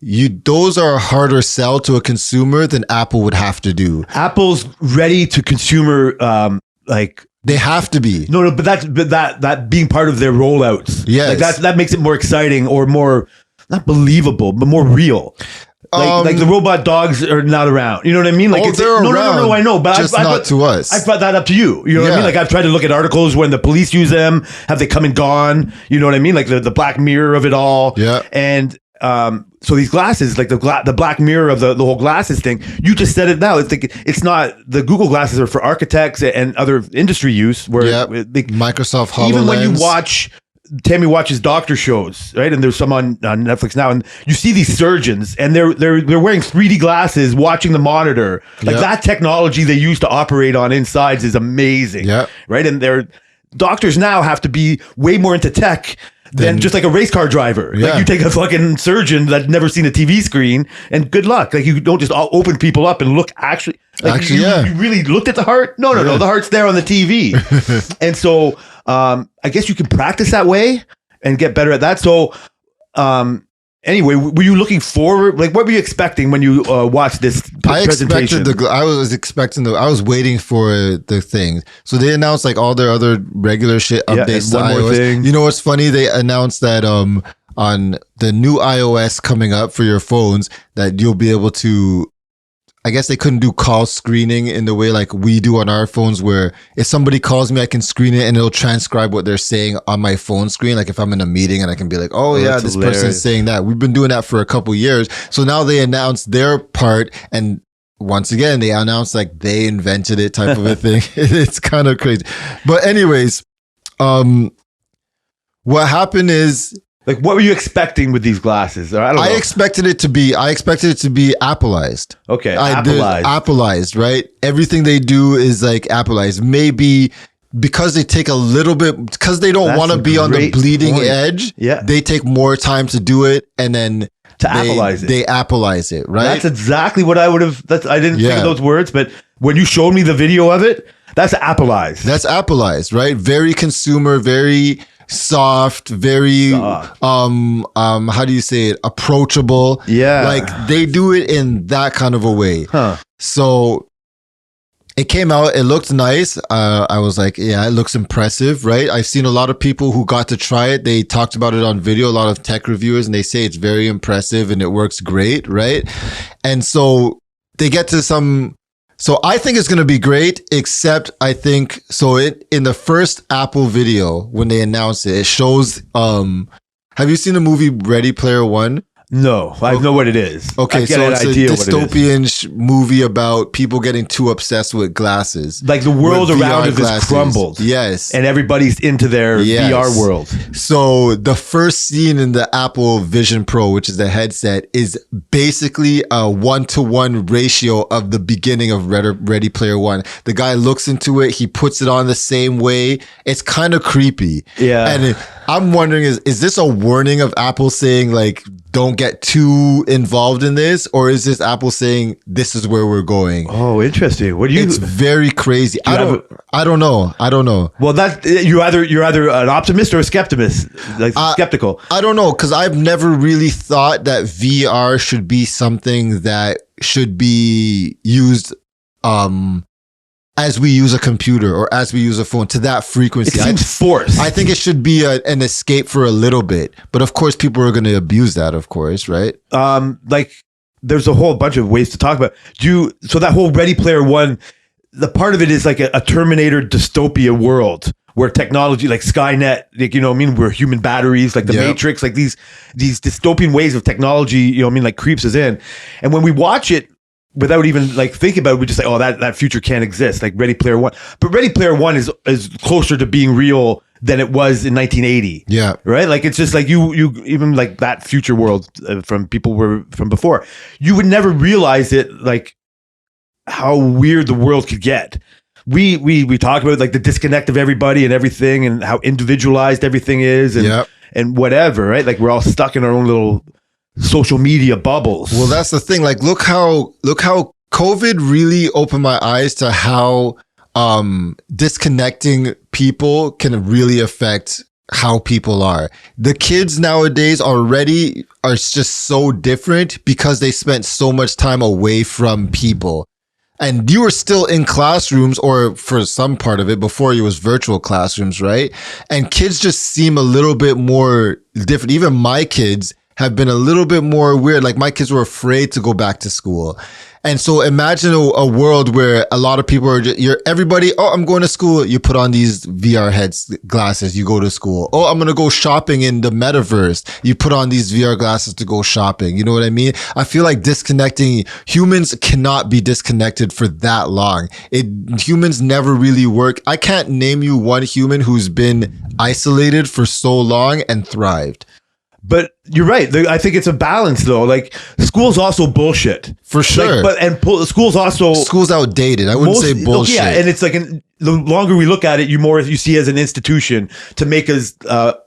Speaker 2: those are a harder sell to a consumer than Apple would have to do.
Speaker 3: Apple's ready to consumer like
Speaker 2: they have to be.
Speaker 3: No, but that being part of their rollouts.
Speaker 2: Yes.
Speaker 3: Like that makes it more exciting or more not believable, but more real. Like the robot dogs are not around. You know what I mean? Like
Speaker 2: they're around.
Speaker 3: No, I know, but
Speaker 2: just not to us.
Speaker 3: I brought that up to you. You know what I mean? Like I've tried to look at articles when the police use them. Have they come and gone? You know what I mean? Like the Black Mirror of it all.
Speaker 2: Yeah.
Speaker 3: And so these glasses, like the Black Mirror of the whole glasses thing, you just said it now. It's not, the Google glasses are for architects and other industry use where
Speaker 2: Microsoft HoloLens.
Speaker 3: Even when you watch, Tammy watches doctor shows, right? And there's some on Netflix now, and you see these surgeons, and they're wearing 3D glasses, watching the monitor. Like that technology they use to operate on insides is amazing, right? And their doctors now have to be way more into tech than just like a race car driver. Like you take a fucking surgeon that's never seen a TV screen, and good luck. Like you don't just open people up and look. You really looked at the heart. No, the heart's there on the TV, and so. I guess you can practice that way and get better at that. So, anyway, were you looking forward? Like, what were you expecting when you watched this presentation?
Speaker 2: I was waiting for the thing. So they announced like all their other regular shit updates to iOS. You know what's funny? They announced that on the new iOS coming up for your phones that you'll be able to. I guess they couldn't do call screening in the way like we do on our phones, where if somebody calls me, I can screen it and it'll transcribe what they're saying on my phone screen. Like if I'm in a meeting and I can be like, oh yeah, this person's saying that. We've been doing that for a couple years. So now they announced their part, and once again, they announced like they invented it type of a thing. It's kind of crazy. But anyways, what happened is,
Speaker 3: like, what were you expecting with these glasses? I don't know.
Speaker 2: I expected it to be Appleized.
Speaker 3: Okay,
Speaker 2: Appleized, right? Everything they do is like Appleized. Maybe because they take a little bit, because they don't want to be on the bleeding edge.
Speaker 3: Yeah,
Speaker 2: they take more time to do it, and then
Speaker 3: to Appleize it.
Speaker 2: They Appleize it, right?
Speaker 3: That's exactly what I would have. I didn't think of those words, but when you showed me the video of it, that's Appleize.
Speaker 2: That's Appleize, right? Very consumer, very soft, very how do you say it? Approachable.
Speaker 3: Yeah,
Speaker 2: like they do it in that kind of a way. So it came out, it looked nice. I was like, yeah, it looks impressive, right? I've seen a lot of people who got to try it. They talked about it on video, a lot of tech reviewers, and they say it's very impressive and it works great, right? And so they get to so I think it's going to be great, except I think, in the first Apple video, when they announced it, it shows, have you seen the movie Ready Player One?
Speaker 3: No, I know what it is.
Speaker 2: Okay, so it's a dystopian movie about people getting too obsessed with glasses.
Speaker 3: Like the world around us is crumbled.
Speaker 2: Yes.
Speaker 3: And everybody's into their VR world.
Speaker 2: So the first scene in the Apple Vision Pro, which is the headset, is basically a 1-to-1 ratio of the beginning of Ready Player One. The guy looks into it, he puts it on the same way. It's kind of creepy.
Speaker 3: Yeah.
Speaker 2: And I'm wondering, is this a warning of Apple saying like, don't get too involved in this, or is this Apple saying this is where we're going?
Speaker 3: Oh, interesting. What do you?
Speaker 2: It's very crazy. I don't know.
Speaker 3: Well, that you're either an optimist or a skepticist, like skeptical.
Speaker 2: I don't know, because I've never really thought that VR should be something that should be used as we use a computer or as we use a phone to that frequency.
Speaker 3: It seems forced.
Speaker 2: I think it should be an escape for a little bit. But of course, people are going to abuse that, of course, right?
Speaker 3: Like there's a whole bunch of ways to talk about. So that whole Ready Player One, the part of it is like a Terminator dystopia world where technology, like Skynet, like, you know what I mean, where human batteries, like the Matrix, like these dystopian ways of technology, you know what I mean, like creeps us in. And when we watch it, without even like thinking about it, we just say, oh, that future can't exist, like Ready Player One. But Ready Player One is closer to being real than it was in 1980.
Speaker 2: Yeah.
Speaker 3: Right? Like, it's just like you even like that future world from before, you would never realize it, like how weird the world could get. We talk about like the disconnect of everybody and everything and how individualized everything is and whatever, right? Like we're all stuck in our own little social media bubbles.
Speaker 2: Well, that's the thing. Like, look how COVID really opened my eyes to how disconnecting people can really affect how people are. The kids nowadays already are just so different because they spent so much time away from people. And you were still in classrooms, or for some part of it before it was virtual classrooms, right? And kids just seem a little bit more different. Even my kids have been a little bit more weird. Like my kids were afraid to go back to school. And so imagine a world where a lot of people are everybody, oh, I'm going to school. You put on these VR glasses, you go to school. Oh, I'm going to go shopping in the metaverse. You put on these VR glasses to go shopping. You know what I mean? I feel like humans cannot be disconnected for that long. Humans never really work. I can't name you one human who's been isolated for so long and thrived.
Speaker 3: But you're right. I think it's a balance, though. Like school's also bullshit
Speaker 2: for sure.
Speaker 3: School's
Speaker 2: outdated. I wouldn't say bullshit.
Speaker 3: Yeah, and it's like the longer we look at it, you see as an institution to make us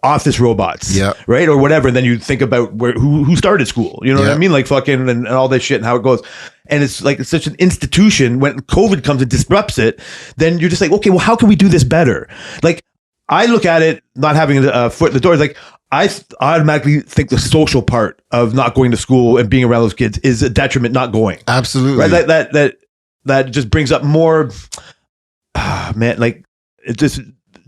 Speaker 3: office robots, right, or whatever. And then you think about who started school. You know what I mean? Like fucking and all this shit and how it goes. And it's like it's such an institution. When COVID comes and disrupts it, then you're just like, okay, well, how can we do this better? Like I look at it, not having a foot in the door, like. I automatically think the social part of not going to school and being around those kids is a detriment not going.
Speaker 2: Absolutely.
Speaker 3: Right? That just brings up more, man, like it just,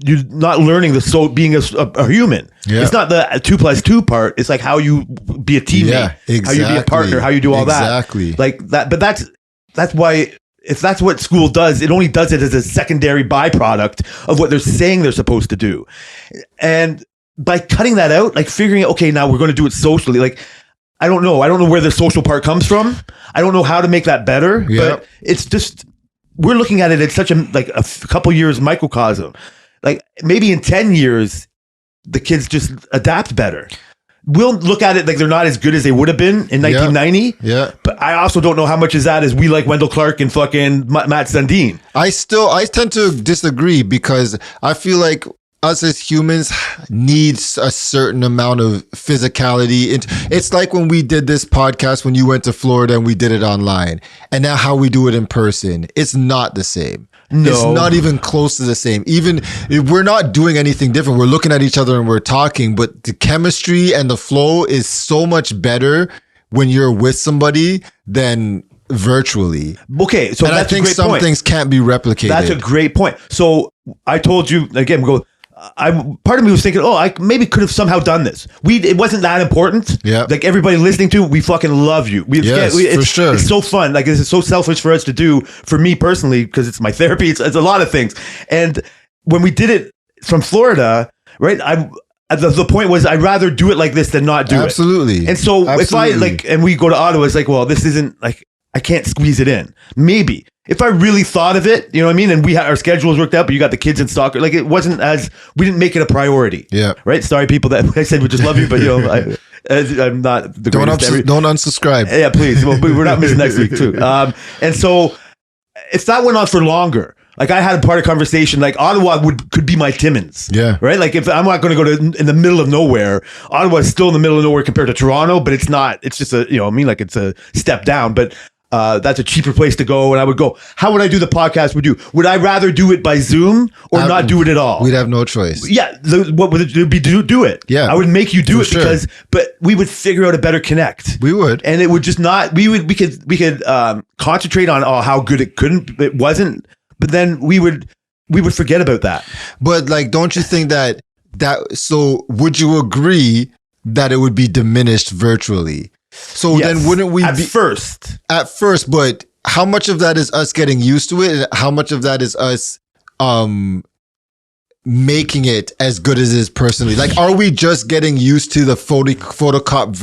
Speaker 3: you're not learning being a human. Yeah. It's not the 2+2 part. It's like how you be a teammate, exactly. How you be a partner, how you do all that. Like that. But that's why, if that's what school does, it only does it as a secondary byproduct of what they're saying they're supposed to do. And by cutting that out, like figuring out, okay, now we're going to do it socially. Like, I don't know where the social part comes from. I don't know how to make that better, but it's just, we're looking at it at such a couple years microcosm. Like maybe in 10 years, the kids just adapt better. We'll look at it like they're not as good as they would have been in 1990.
Speaker 2: Yeah.
Speaker 3: But I also don't know how much is that as we like Wendell Clark and fucking Matt Sundin.
Speaker 2: I tend to disagree because I feel like us as humans needs a certain amount of physicality. It's like when we did this podcast when you went to Florida and we did it online, and now how we do it in person. It's not the same. No. It's not even close to the same. Even if we're not doing anything different. We're looking at each other and we're talking, but the chemistry and the flow is so much better when you're with somebody than virtually.
Speaker 3: Okay, so
Speaker 2: and
Speaker 3: that's
Speaker 2: I think
Speaker 3: a great
Speaker 2: some
Speaker 3: point.
Speaker 2: things can't be replicated.
Speaker 3: That's a great point. So I told you again. Part of me was thinking, I maybe could have somehow done this. It wasn't that important.
Speaker 2: Yeah.
Speaker 3: Like everybody listening to, we fucking love you.
Speaker 2: For sure.
Speaker 3: It's so fun. Like it's so selfish for us to do. For me personally, because it's my therapy. It's a lot of things. And when we did it from Florida, right? The point was I'd rather do it like this than not do it.
Speaker 2: Absolutely.
Speaker 3: And so if I and we go to Ottawa, it's like, well, this isn't like I can't squeeze it in. Maybe. If I really thought of it, you know what I mean? And we had our schedules worked out, but you got the kids in soccer. Like it wasn't we didn't make it a priority.
Speaker 2: Yeah.
Speaker 3: Right? Sorry, people that I said we just love you, but I'm not the greatest.
Speaker 2: Don't unsubscribe.
Speaker 3: Yeah, please. Well, we're not missing next week too. And so if that went on for longer, like I had a part of conversation, like Ottawa could be my Timmins.
Speaker 2: Yeah.
Speaker 3: Right? Like if I'm not going to go to in the middle of nowhere, Ottawa is still in the middle of nowhere compared to Toronto, but it's not, it's just like it's a step down, but that's a cheaper place to go. And I would go, how would I do the podcast with you? Would I rather do it by Zoom or not do it at all?
Speaker 2: We'd have no choice.
Speaker 3: Yeah. What would it be? Do it.
Speaker 2: Yeah.
Speaker 3: I would make you do it
Speaker 2: sure.
Speaker 3: but we would figure out a better connect.
Speaker 2: We would.
Speaker 3: And it would just not, we could concentrate on how good it wasn't, but then we would forget about that.
Speaker 2: But like, don't you think so would you agree that it would be diminished virtually? So
Speaker 3: yes,
Speaker 2: then wouldn't we
Speaker 3: at first,
Speaker 2: but how much of that is us getting used to it? And how much of that is us, making it as good as it is personally? Like, are we just getting used to the photocopy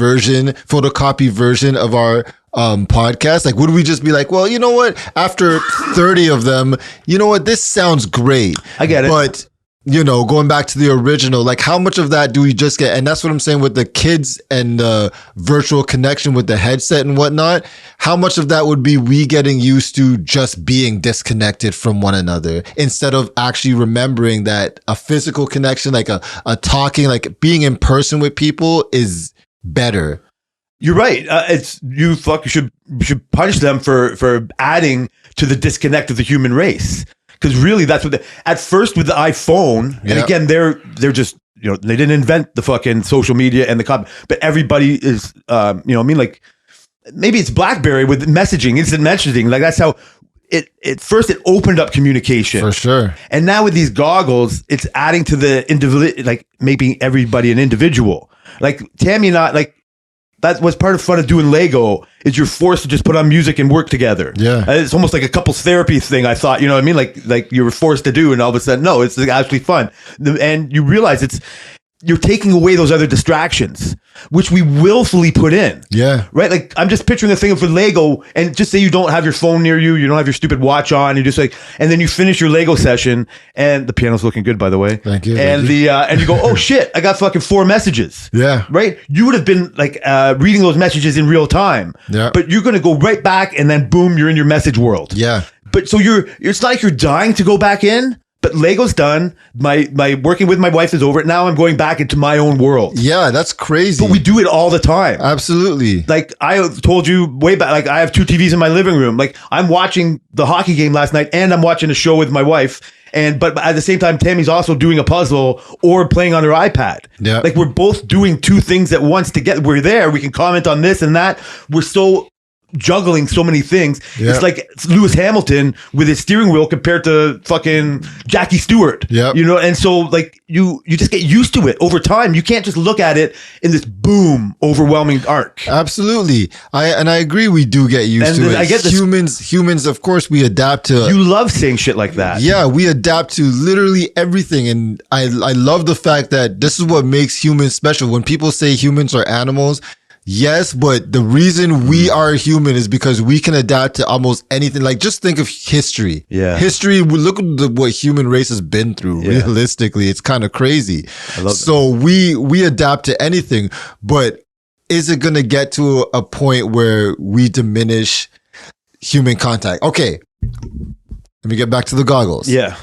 Speaker 2: version of our podcast? Like, would we just be like, well, you know what? After 30 of them, you know what? This sounds great.
Speaker 3: I get it.
Speaker 2: But, going back to the original, like how much of that do we just get? And that's what I'm saying with the kids and the virtual connection with the headset and whatnot. How much of that would be we getting used to just being disconnected from one another instead of actually remembering that a physical connection, like a talking, like being in person with people is better.
Speaker 3: You're right. You should punish them for adding to the disconnect of the human race. Because really, that's what at first with the iPhone, and again, they're just they didn't invent the fucking social media and but everybody is like maybe it's BlackBerry with messaging, instant messaging, like that's how it first opened up communication
Speaker 2: for sure,
Speaker 3: and now with these goggles, it's adding to the individual, like making everybody an individual. Like Tammy and I, like that was part of fun of doing Lego. Is you're forced to just put on music and work together.
Speaker 2: Yeah,
Speaker 3: it's almost like a couples therapy thing. I thought, you know what I mean? Like you were forced to do, and all of a sudden, no, it's actually fun. And you realize you're taking away those other distractions, which we willfully put in.
Speaker 2: Yeah.
Speaker 3: Right? Like, I'm just picturing the thing for Lego, and just say you don't have your phone near you, you don't have your stupid watch on, you just like, and then you finish your Lego session, and the piano's looking good, by the way.
Speaker 2: Thank you.
Speaker 3: And and you go, oh shit, I got fucking 4 messages.
Speaker 2: Yeah.
Speaker 3: Right? You would have been like reading those messages in real time.
Speaker 2: Yeah.
Speaker 3: But you're going to go right back, and then boom, you're in your message world.
Speaker 2: Yeah.
Speaker 3: But so it's not like you're dying to go back in. But Lego's done. My working with my wife is over. Now I'm going back into my own world.
Speaker 2: Yeah, that's crazy.
Speaker 3: But we do it all the time.
Speaker 2: Absolutely.
Speaker 3: Like I told you way back, like I have 2 TVs in my living room. Like I'm watching the hockey game last night and I'm watching a show with my wife. But at the same time, Tammy's also doing a puzzle or playing on her iPad.
Speaker 2: Yeah.
Speaker 3: Like we're both doing 2 things at once together. We're there. We can comment on this and that. We're so juggling so many things.
Speaker 2: Yeah.
Speaker 3: It's like Lewis Hamilton with his steering wheel compared to fucking Jackie Stewart.
Speaker 2: Yeah.
Speaker 3: And so like you just get used to it over time. You can't just look at it in this boom, overwhelming arc.
Speaker 2: Absolutely. I agree we do get used to it. I get humans, of course, we adapt to.
Speaker 3: You love saying shit like that.
Speaker 2: Yeah, we adapt to literally everything. And I love the fact that this is what makes humans special. When people say humans are animals, yes, but the reason we are human is because we can adapt to almost anything. Like, just think of history.
Speaker 3: Yeah.
Speaker 2: History, look at what human race has been through. Yeah. Realistically, it's kind of crazy. I love so that. We adapt to anything, but is it going to get to a point where we diminish human contact? Okay. Let me get back to the goggles.
Speaker 3: Yeah.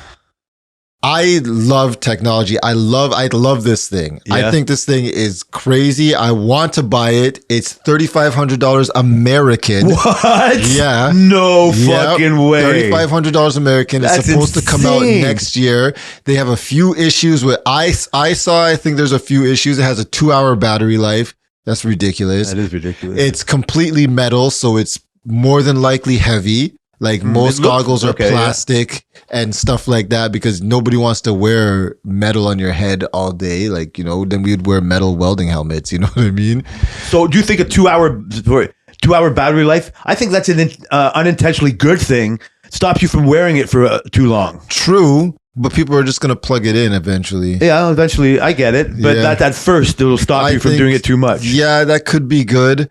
Speaker 2: I love technology. I love this thing.
Speaker 3: Yeah.
Speaker 2: I think this thing is crazy. I want to buy it. It's $3,500 American.
Speaker 3: What?
Speaker 2: Yeah.
Speaker 3: No
Speaker 2: Yep.
Speaker 3: fucking way.
Speaker 2: $3,500 American. It's
Speaker 3: That's
Speaker 2: supposed to come out
Speaker 3: insane.
Speaker 2: next year. They have a few issues with I think there's a few issues. It has a 2-hour battery life. That's ridiculous.
Speaker 3: That is ridiculous.
Speaker 2: It's completely metal, so it's more than likely heavy. Like most goggles are plastic and stuff like that because nobody wants to wear metal on your head all day. Like, then we'd wear metal welding helmets. You know what I mean?
Speaker 3: So do you think a 2-hour battery life? I think that's an unintentionally good thing. Stops you from wearing it for too long.
Speaker 2: True. But people are just going to plug it in eventually.
Speaker 3: Yeah, eventually. I get it. But that at first, it'll stop you from doing it too much.
Speaker 2: Yeah, that could be good.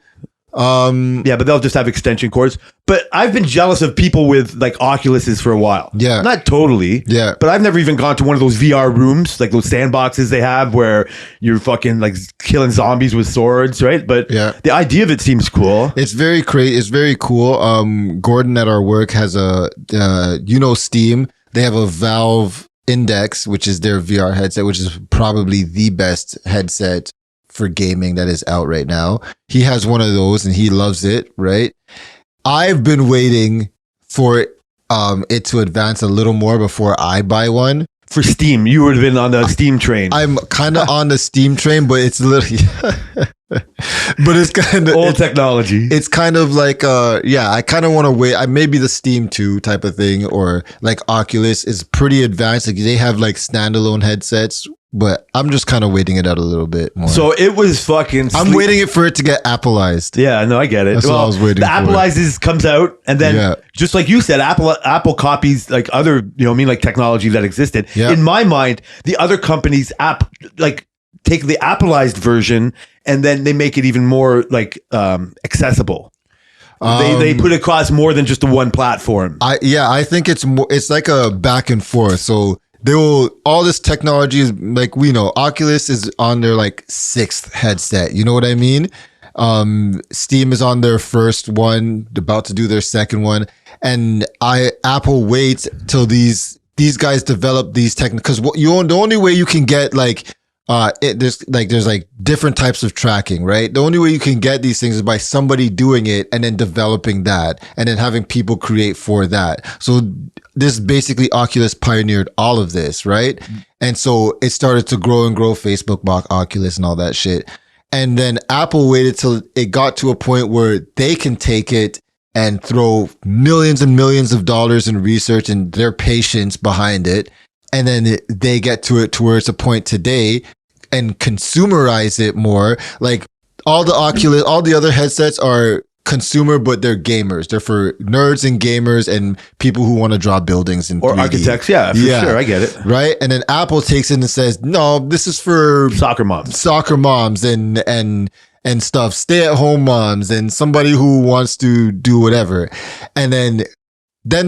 Speaker 3: Yeah, but they'll just have extension cords. But I've been jealous of people with like Oculuses for a while.
Speaker 2: Yeah.
Speaker 3: Not totally.
Speaker 2: Yeah.
Speaker 3: But I've never even gone to one of those VR rooms, like those sandboxes they have where you're fucking like killing zombies with swords, right? But the idea of it seems cool.
Speaker 2: It's very crazy. It's very cool. Gordon at our work has Steam. They have a Valve Index, which is their VR headset, which is probably the best headset for gaming that is out right now. He has one of those and he loves it, right? I've been waiting for it to advance a little more before I buy one.
Speaker 3: For Steam, you would have been on the Steam train.
Speaker 2: I'm kind of on the Steam train, but it's literally, but it's kind of
Speaker 3: old technology.
Speaker 2: It's kind of like, I kind of want to wait. Maybe the Steam 2 type of thing, or like Oculus is pretty advanced. Like they have like standalone headsets, but I'm just kind of waiting it out a little bit more.
Speaker 3: So it was fucking.
Speaker 2: I'm waiting for it to get Appleized.
Speaker 3: Yeah, no, I get it.
Speaker 2: That's what I was waiting
Speaker 3: the
Speaker 2: for.
Speaker 3: Appleized comes out, and then just like you said, Apple copies like other, like technology that existed.
Speaker 2: Yeah.
Speaker 3: In my mind, the other companies take the Appleized version and then they make it even more like accessible. They put it across more than just the one platform.
Speaker 2: I think it's more. It's like a back and forth. So all this technology is like, we know Oculus is on their like 6th headset. You know what I mean? Steam is on their first one, about to do their second one. And Apple waits till these guys develop these because the only way you can get there's different types of tracking, right? The only way you can get these things is by somebody doing it and then developing that and then having people create for that. So this basically Oculus pioneered all of this, right? And so it started to grow and grow. Facebook bought Oculus and all that shit. And then Apple waited till it got to a point where they can take it and throw millions and millions of dollars in research and their patience behind it. And then they get to it to where it's a point today and consumerize it more. Like all the other headsets are consumer, but they're gamers. They're for nerds and gamers and people who want to draw buildings in 3D.
Speaker 3: Or architects. Yeah, for sure. I get it.
Speaker 2: Right. And then Apple takes it and says, no, this is for
Speaker 3: soccer moms
Speaker 2: and stuff, stay at home moms and somebody who wants to do whatever. And then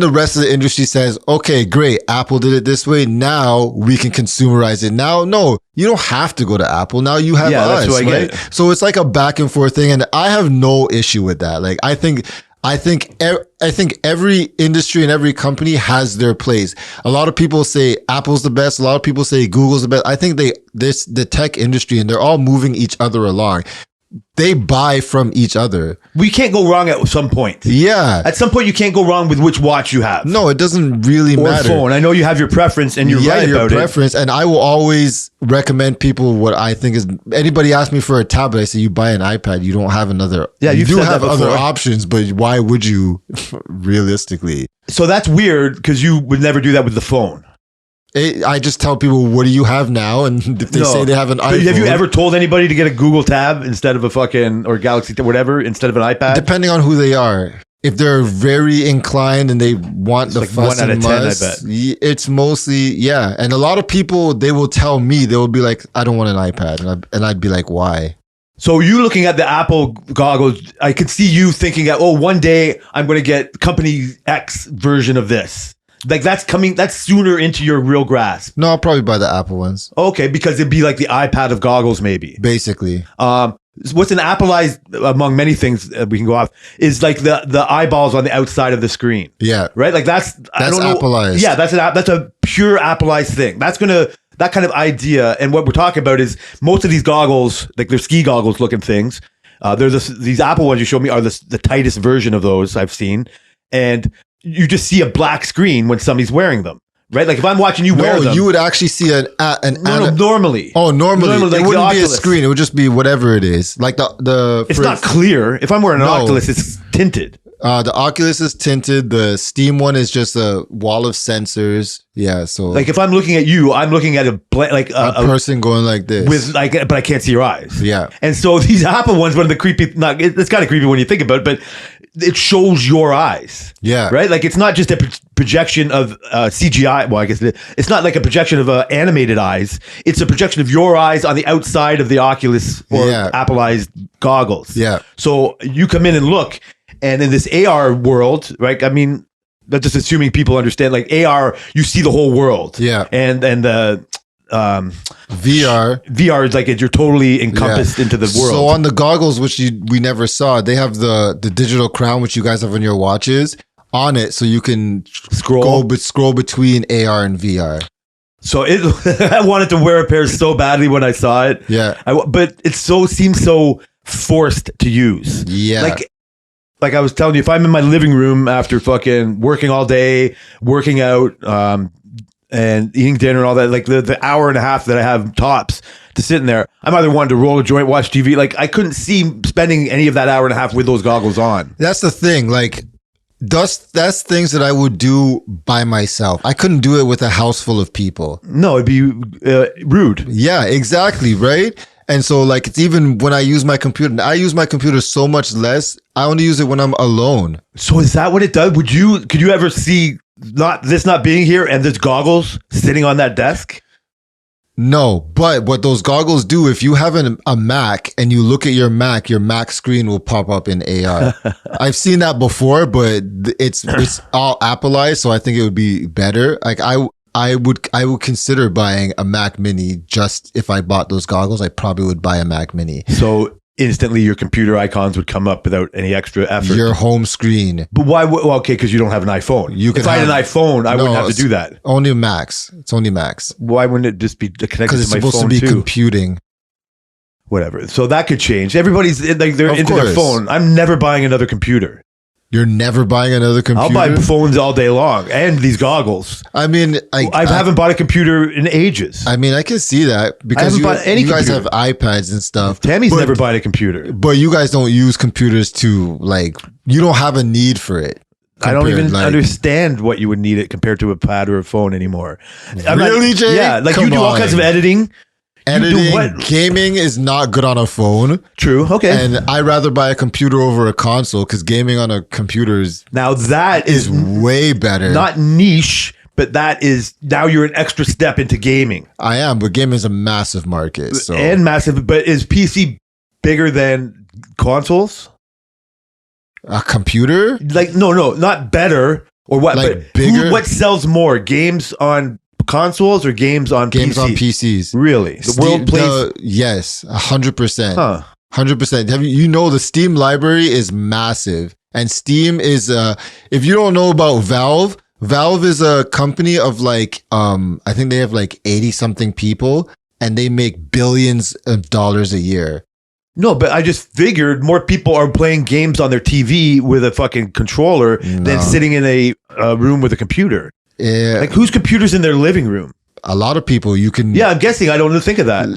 Speaker 2: the rest of the industry says, okay, great. Apple did it this way. Now we can consumerize it. Now, no, you don't have to go to Apple. Now you have us,
Speaker 3: that's what I
Speaker 2: right?
Speaker 3: get.
Speaker 2: So it's like a back and forth thing. And I have no issue with that. Like, I think every industry and every company has their place. A lot of people say Apple's the best. A lot of people say Google's the best. I think the tech industry, and they're all moving each other along. They buy from each other.
Speaker 3: We can't go wrong at some point.
Speaker 2: Yeah.
Speaker 3: At some point, you can't go wrong with which watch you have.
Speaker 2: No, it doesn't really matter.
Speaker 3: Or phone. I know you have your preference and you're right about
Speaker 2: it. And I will always recommend people what I think is, anybody asks me for a tablet, I say, you buy an iPad, you don't have another.
Speaker 3: Yeah,
Speaker 2: you do have other options, but why would you realistically?
Speaker 3: So that's weird because you would never do that with the phone.
Speaker 2: I just tell people, what do you have now? And if they say they have an iPhone.
Speaker 3: Have you ever told anybody to get a Google Tab instead of a fucking, or Galaxy, whatever, instead of an iPad?
Speaker 2: Depending on who they are. If they're very inclined and they want the fuss and muss, I bet. It's mostly, And a lot of people, they will tell me, they will be like, I don't want an iPad. And I'd be like, why?
Speaker 3: So you looking at the Apple goggles, I could see you thinking, one day I'm going to get company X version of this. Like that's sooner into your real grasp.
Speaker 2: No, I'll probably buy the Apple ones.
Speaker 3: Okay, because it'd be like the iPad of goggles, maybe.
Speaker 2: Basically.
Speaker 3: what's an Apple eyes among many things we can go off is like the eyeballs on the outside of the screen.
Speaker 2: Yeah.
Speaker 3: Right. Like that's I don't know.
Speaker 2: Apple eyes.
Speaker 3: Yeah. That's a pure Apple eyes thing. That kind of idea. And what we're talking about is most of these goggles, like they're ski goggles looking things. These Apple ones you showed me are the tightest version of those I've seen. And you just see a black screen when somebody's wearing them. Right, like if I'm watching you wear them,
Speaker 2: you would actually see
Speaker 3: normally.
Speaker 2: Oh, normally it wouldn't be
Speaker 3: Oculus.
Speaker 2: a screen; it would just be whatever it is. Like
Speaker 3: it's not clear. If I'm wearing an Oculus, it's tinted.
Speaker 2: The Oculus is tinted. The Steam one is just a wall of sensors. Yeah, so
Speaker 3: like if I'm looking at you, I'm looking at a
Speaker 2: person going like this
Speaker 3: with but I can't see your eyes.
Speaker 2: Yeah,
Speaker 3: and so these Apple ones, one of the creepy. It's kind of creepy when you think about it, but it shows your eyes.
Speaker 2: Yeah,
Speaker 3: right. Like it's not just a projection of CGI. Well, I guess it's not like a projection of animated eyes. It's a projection of your eyes on the outside of the Oculus or Apple eyes goggles.
Speaker 2: Yeah.
Speaker 3: So you come in and look, and in this AR world, right? I mean, that's just assuming people understand. Like AR, you see the whole world.
Speaker 2: Yeah.
Speaker 3: And the VR is like you're totally encompassed into the world.
Speaker 2: So on the goggles, which we never saw, they have the digital crown, which you guys have on your watches, on it, so you can scroll between AR and VR.
Speaker 3: So I wanted to wear a pair so badly when I saw it.
Speaker 2: Yeah,
Speaker 3: but it seems so forced to use.
Speaker 2: Yeah,
Speaker 3: like I was telling you, if I'm in my living room after fucking working all day, working out, and eating dinner and all that, like the hour and a half that I have tops to sit in there, I'm either wanting to roll a joint, watch TV. Like I couldn't see spending any of that hour and a half with those goggles on.
Speaker 2: That's the thing. Like that's things that I would do by myself. I couldn't do it with a house full of people.
Speaker 3: No, it'd be rude.
Speaker 2: Yeah, exactly. Right. And so like, it's even when I use my computer, I use my computer so much less. I only use it when I'm alone.
Speaker 3: So is that what it does? Could you ever see not being here and there's goggles sitting on that desk?
Speaker 2: No, but what those goggles do, if you have a Mac and you look at your Mac screen will pop up in AR. I've seen that before, but it's all Appleized, so I think it would be better. Like I would consider buying a Mac Mini. Just if I bought those goggles, I probably would buy a Mac Mini.
Speaker 3: So instantly your computer icons would come up without any extra effort.
Speaker 2: Your home screen.
Speaker 3: But why? Well, okay, because you don't have an iPhone. If I had an iPhone, I wouldn't have to do that.
Speaker 2: Only Macs. It's only Macs.
Speaker 3: Why wouldn't it just be connected to my phone too?
Speaker 2: Because it's supposed to be computing.
Speaker 3: Whatever. So that could change. Everybody's like they're into their phone. I'm never buying another computer.
Speaker 2: You're never buying another computer?
Speaker 3: I'll buy phones all day long and these goggles.
Speaker 2: I mean,
Speaker 3: I haven't bought a computer in ages.
Speaker 2: I mean, I can see that because you guys have iPads and stuff.
Speaker 3: Tammy's never bought a computer.
Speaker 2: But you guys don't use computers to you don't have a need for it.
Speaker 3: I don't even understand what you would need it compared to a pad or a phone anymore.
Speaker 2: Really, Jay?
Speaker 3: Yeah, like you do all kinds of editing.
Speaker 2: Gaming is not good on a phone.
Speaker 3: True. Okay.
Speaker 2: And I'd rather buy a computer over a console because gaming on a computer is way better.
Speaker 3: Not niche, but now you're an extra step into gaming.
Speaker 2: I am, but gaming is a massive market. So.
Speaker 3: And massive, but is PC bigger than consoles?
Speaker 2: A computer?
Speaker 3: Like no, not better or what?
Speaker 2: Like
Speaker 3: but
Speaker 2: bigger?
Speaker 3: What sells more, games on consoles or games on
Speaker 2: PCs?
Speaker 3: Really? The world plays.
Speaker 2: Yes, 100%.
Speaker 3: Huh.
Speaker 2: 100%. The Steam library is massive, and Steam is if you don't know about Valve is a company of I think they have 80 something people, and they make billions of dollars a year.
Speaker 3: No, but I just figured more people are playing games on their TV with a fucking controller than sitting in a room with a computer.
Speaker 2: Yeah.
Speaker 3: Like whose computer's in their living room?
Speaker 2: A lot of people. You can.
Speaker 3: Yeah, I'm guessing. I don't think of that.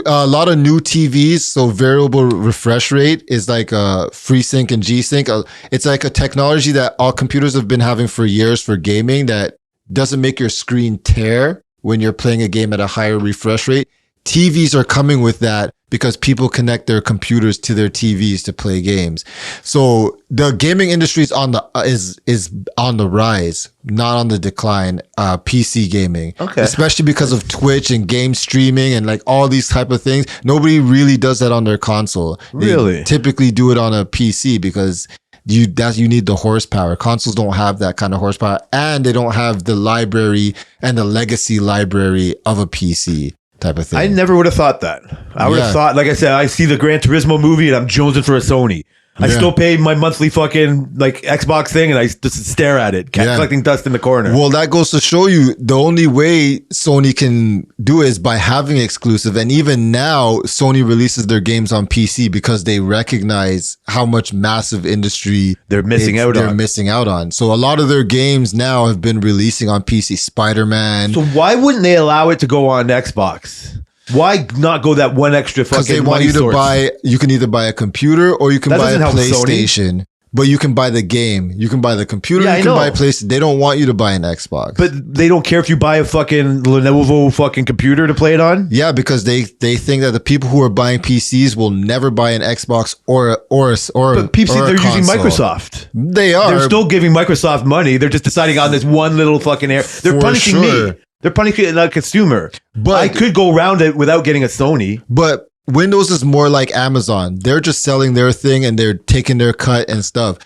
Speaker 2: A lot of new TVs, so variable refresh rate is like FreeSync and G-Sync. It's like a technology that all computers have been having for years for gaming that doesn't make your screen tear when you're playing a game at a higher refresh rate. TVs are coming with that because people connect their computers to their TVs to play games. So the gaming industry is on the rise, not on the decline. PC gaming,
Speaker 3: okay,
Speaker 2: especially because of Twitch and game streaming and all these type of things. Nobody really does that on their console.
Speaker 3: Really,
Speaker 2: they typically do it on a PC because you need the horsepower. Consoles don't have that kind of horsepower, and they don't have the library and the legacy library of a PC. Type of thing.
Speaker 3: I never would have thought that. I would have thought, like I said, I see the Gran Turismo movie and I'm jonesing for a Sony. I still pay my monthly fucking like Xbox thing and I just stare at it, collecting dust in the corner.
Speaker 2: Well, that goes to show you the only way Sony can do it is by having exclusive. And even now, Sony releases their games on PC because they recognize how much massive industry
Speaker 3: they're missing out on.
Speaker 2: So a lot of their games now have been releasing on PC. Spider-Man.
Speaker 3: So why wouldn't they allow it to go on Xbox? Why not go that one extra fucking?
Speaker 2: Because they want you to buy. You can either buy a computer or you can buy a PlayStation. But you can buy the game. You can buy the computer. You can buy a PlayStation. They don't want you to buy an Xbox.
Speaker 3: But they don't care if you buy a fucking Lenovo fucking computer to play it on.
Speaker 2: Yeah, because they think that the people who are buying PCs will never buy an Xbox or. But
Speaker 3: PC, they're using Microsoft.
Speaker 2: They are.
Speaker 3: They're still giving Microsoft money. They're just deciding on this one little fucking area. They're punishing me. They're punishing the consumer. But I could go around it without getting a Sony.
Speaker 2: But Windows is more like Amazon. They're just selling their thing and they're taking their cut and stuff.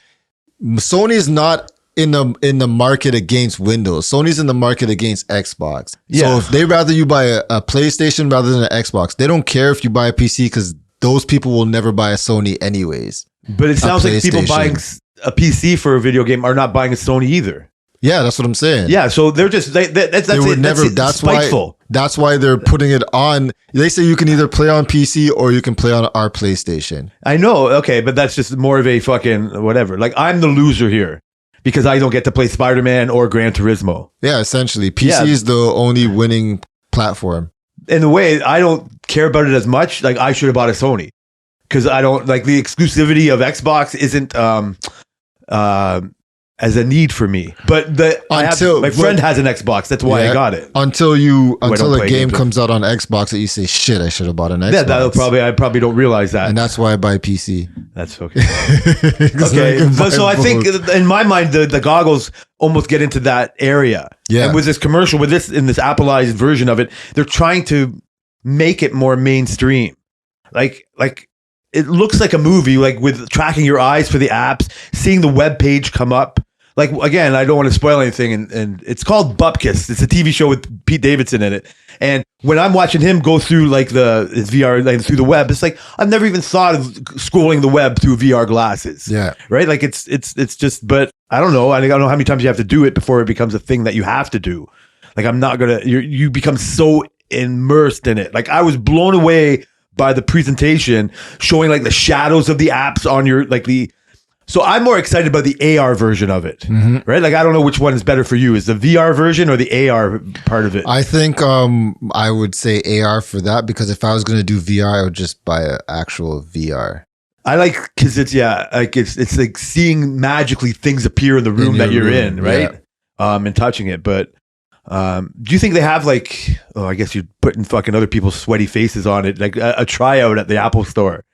Speaker 2: Sony is not in the market against Windows. Sony's in the market against Xbox. Yeah. So if they rather you buy a PlayStation rather than an Xbox, they don't care if you buy a PC because those people will never buy a Sony anyways.
Speaker 3: But it sounds like people buying a PC for a video game are not buying a Sony either.
Speaker 2: Yeah, that's what I'm saying.
Speaker 3: Yeah, so they're just that's spiteful.
Speaker 2: That's why they're putting it on. They say you can either play on PC or you can play on our PlayStation.
Speaker 3: I know, okay, but that's just more of a fucking whatever. Like I'm the loser here because I don't get to play Spider-Man or Gran Turismo.
Speaker 2: Yeah, essentially, PC is the only winning platform.
Speaker 3: In a way, I don't care about it as much. Like I should have bought a Sony because I don't like the exclusivity of Xbox isn't as a need for me, but my friend has an Xbox. That's why I got it.
Speaker 2: Until a game comes out on Xbox that you say, "Shit, I should have bought an Xbox."
Speaker 3: Yeah, I probably don't realize that,
Speaker 2: and that's why I buy PC.
Speaker 3: That's okay. Okay, so I think in my mind, the goggles almost get into that area. Yeah, and with this commercial, in this Appleized version of it, they're trying to make it more mainstream, like. It looks like a movie, like with tracking your eyes for the apps, seeing the web page come up. Like, again, I don't want to spoil anything. And it's called Bupkis. It's a TV show with Pete Davidson in it. And when I'm watching him go through like his VR, like through the web, it's like, I've never even thought of scrolling the web through VR glasses.
Speaker 2: Yeah.
Speaker 3: Right. Like it's just, but I don't know. I don't know how many times you have to do it before it becomes a thing that you have to do. Like, I'm not going to, you become so immersed in it. Like I was blown away by the presentation showing like the shadows of the apps on your so I'm more excited about the AR version of it, right? Like I don't know which one is better for you. Is the VR version or the AR part of it?
Speaker 2: I think I would say AR for that because if I was going to do VR, I would just buy an actual VR.
Speaker 3: I like because it's like seeing magically things appear in the room that you're in, right? Yeah. And touching it, but. Do you think they have like, I guess you're putting fucking other people's sweaty faces on it, like a tryout at the Apple store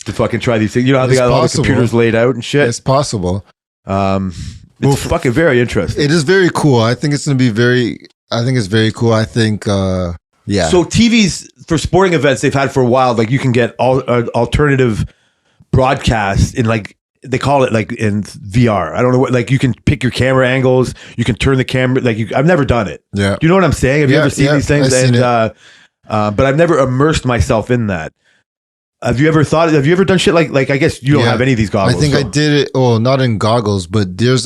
Speaker 3: to fucking try these things? You know how they got all the computers laid out and shit?
Speaker 2: It's possible.
Speaker 3: It's fucking very interesting.
Speaker 2: It is very cool. I think it's going to be it's very cool. I think, yeah.
Speaker 3: So TVs for sporting events they've had for a while, like you can get alternative broadcasts in like, they call it like in VR. I don't know what, like you can pick your camera angles. You can turn the camera. I've never done it.
Speaker 2: Yeah.
Speaker 3: Do you know what I'm saying? Have you ever seen these things? But I've never immersed myself in that. Have you ever done shit like I guess you don't have any of these goggles.
Speaker 2: I think I did it. Oh, not in goggles, but there was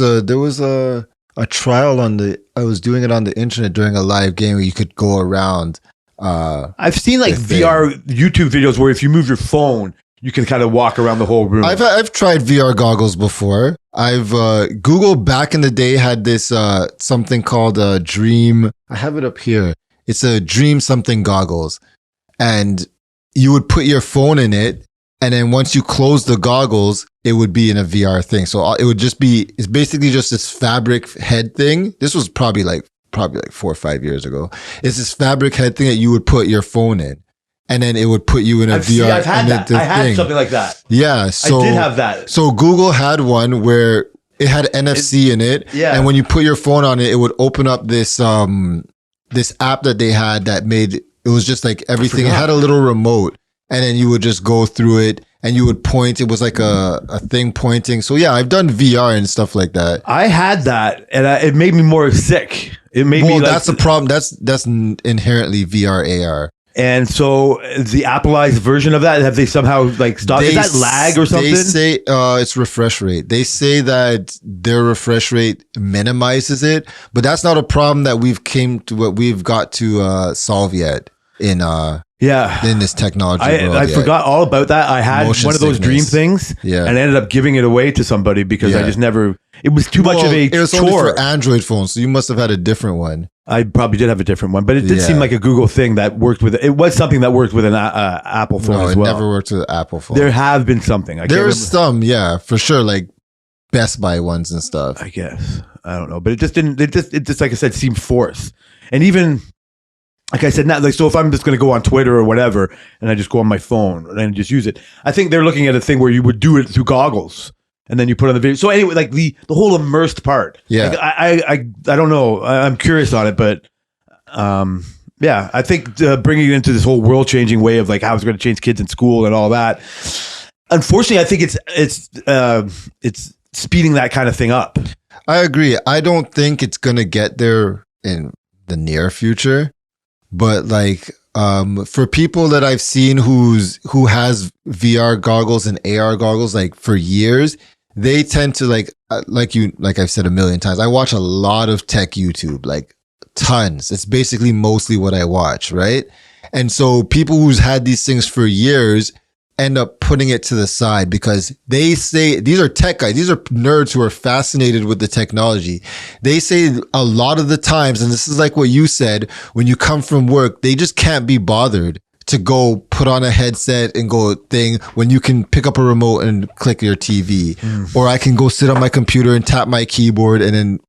Speaker 2: a trial I was doing it on the internet during a live game where you could go around.
Speaker 3: I've seen like VR YouTube videos where if you move your phone, you can kind of walk around the whole room.
Speaker 2: I've tried VR goggles before. Google back in the day had this something called a Dream. I have it up here. It's a Dream something goggles, and you would put your phone in it, and then once you close the goggles, it would be in a VR thing. So it would just be. It's basically just this fabric head thing. This was probably like 4 or 5 years ago. It's this fabric head thing that you would put your phone in. And then it would put you in a VR.
Speaker 3: I've had that. I had something like that.
Speaker 2: Yeah. So
Speaker 3: I did have that.
Speaker 2: So Google had one where it had NFC in it.
Speaker 3: Yeah.
Speaker 2: And when you put your phone on it, it would open up this app that they had that made it was just like everything. It had a little remote, and then you would just go through it and you would point. It was like a thing pointing. So yeah, I've done VR and stuff like that.
Speaker 3: I had that, and it made me more sick. It made me.
Speaker 2: That's the problem. That's inherently VR AR.
Speaker 3: And so the Appleized version of that, have they somehow like stopped? Is that lag or something?
Speaker 2: They say it's refresh rate. They say that their refresh rate minimizes it, but that's not a problem that we've got to solve yet in this technology world.
Speaker 3: I forgot all about that. I had one of those dream things, and I ended up giving it away to somebody because I just never. It was too much of a
Speaker 2: chore. It was
Speaker 3: chore.
Speaker 2: only for Android phones, so you must have had a different one.
Speaker 3: I probably did have a different one, but it did seem like a Google thing that worked with it. It was something that worked with an Apple phone as well.
Speaker 2: No, it never worked with an Apple phone.
Speaker 3: There have been something.
Speaker 2: There's some, for sure, like Best Buy ones and stuff.
Speaker 3: I guess. I don't know, but it just didn't. It just like I said, seemed forced. And even like I said, now, like, so if I'm just going to go on Twitter or whatever, and I just go on my phone and just use it, I think they're looking at a thing where you would do it through goggles. And then you put on the video. So anyway, like the whole immersed part.
Speaker 2: Yeah.
Speaker 3: Like I don't know. I'm curious on it, but I think bringing it into this whole world changing way of like how it's going to change kids in school and all that. Unfortunately, I think it's speeding that kind of thing up.
Speaker 2: I agree. I don't think it's going to get there in the near future, but like for people that I've seen who has VR goggles and AR goggles like for years, they tend to like I've said a million times, I watch a lot of tech YouTube, like tons. It's basically mostly what I watch, right? And so people who's had these things for years end up putting it to the side because they say, these are tech guys, these are nerds who are fascinated with the technology. They say a lot of the times, and this is like what you said, when you come from work, they just can't be bothered to go put on a headset and go thing when you can pick up a remote and click your TV. Or I can go sit on my computer and tap my keyboard and then,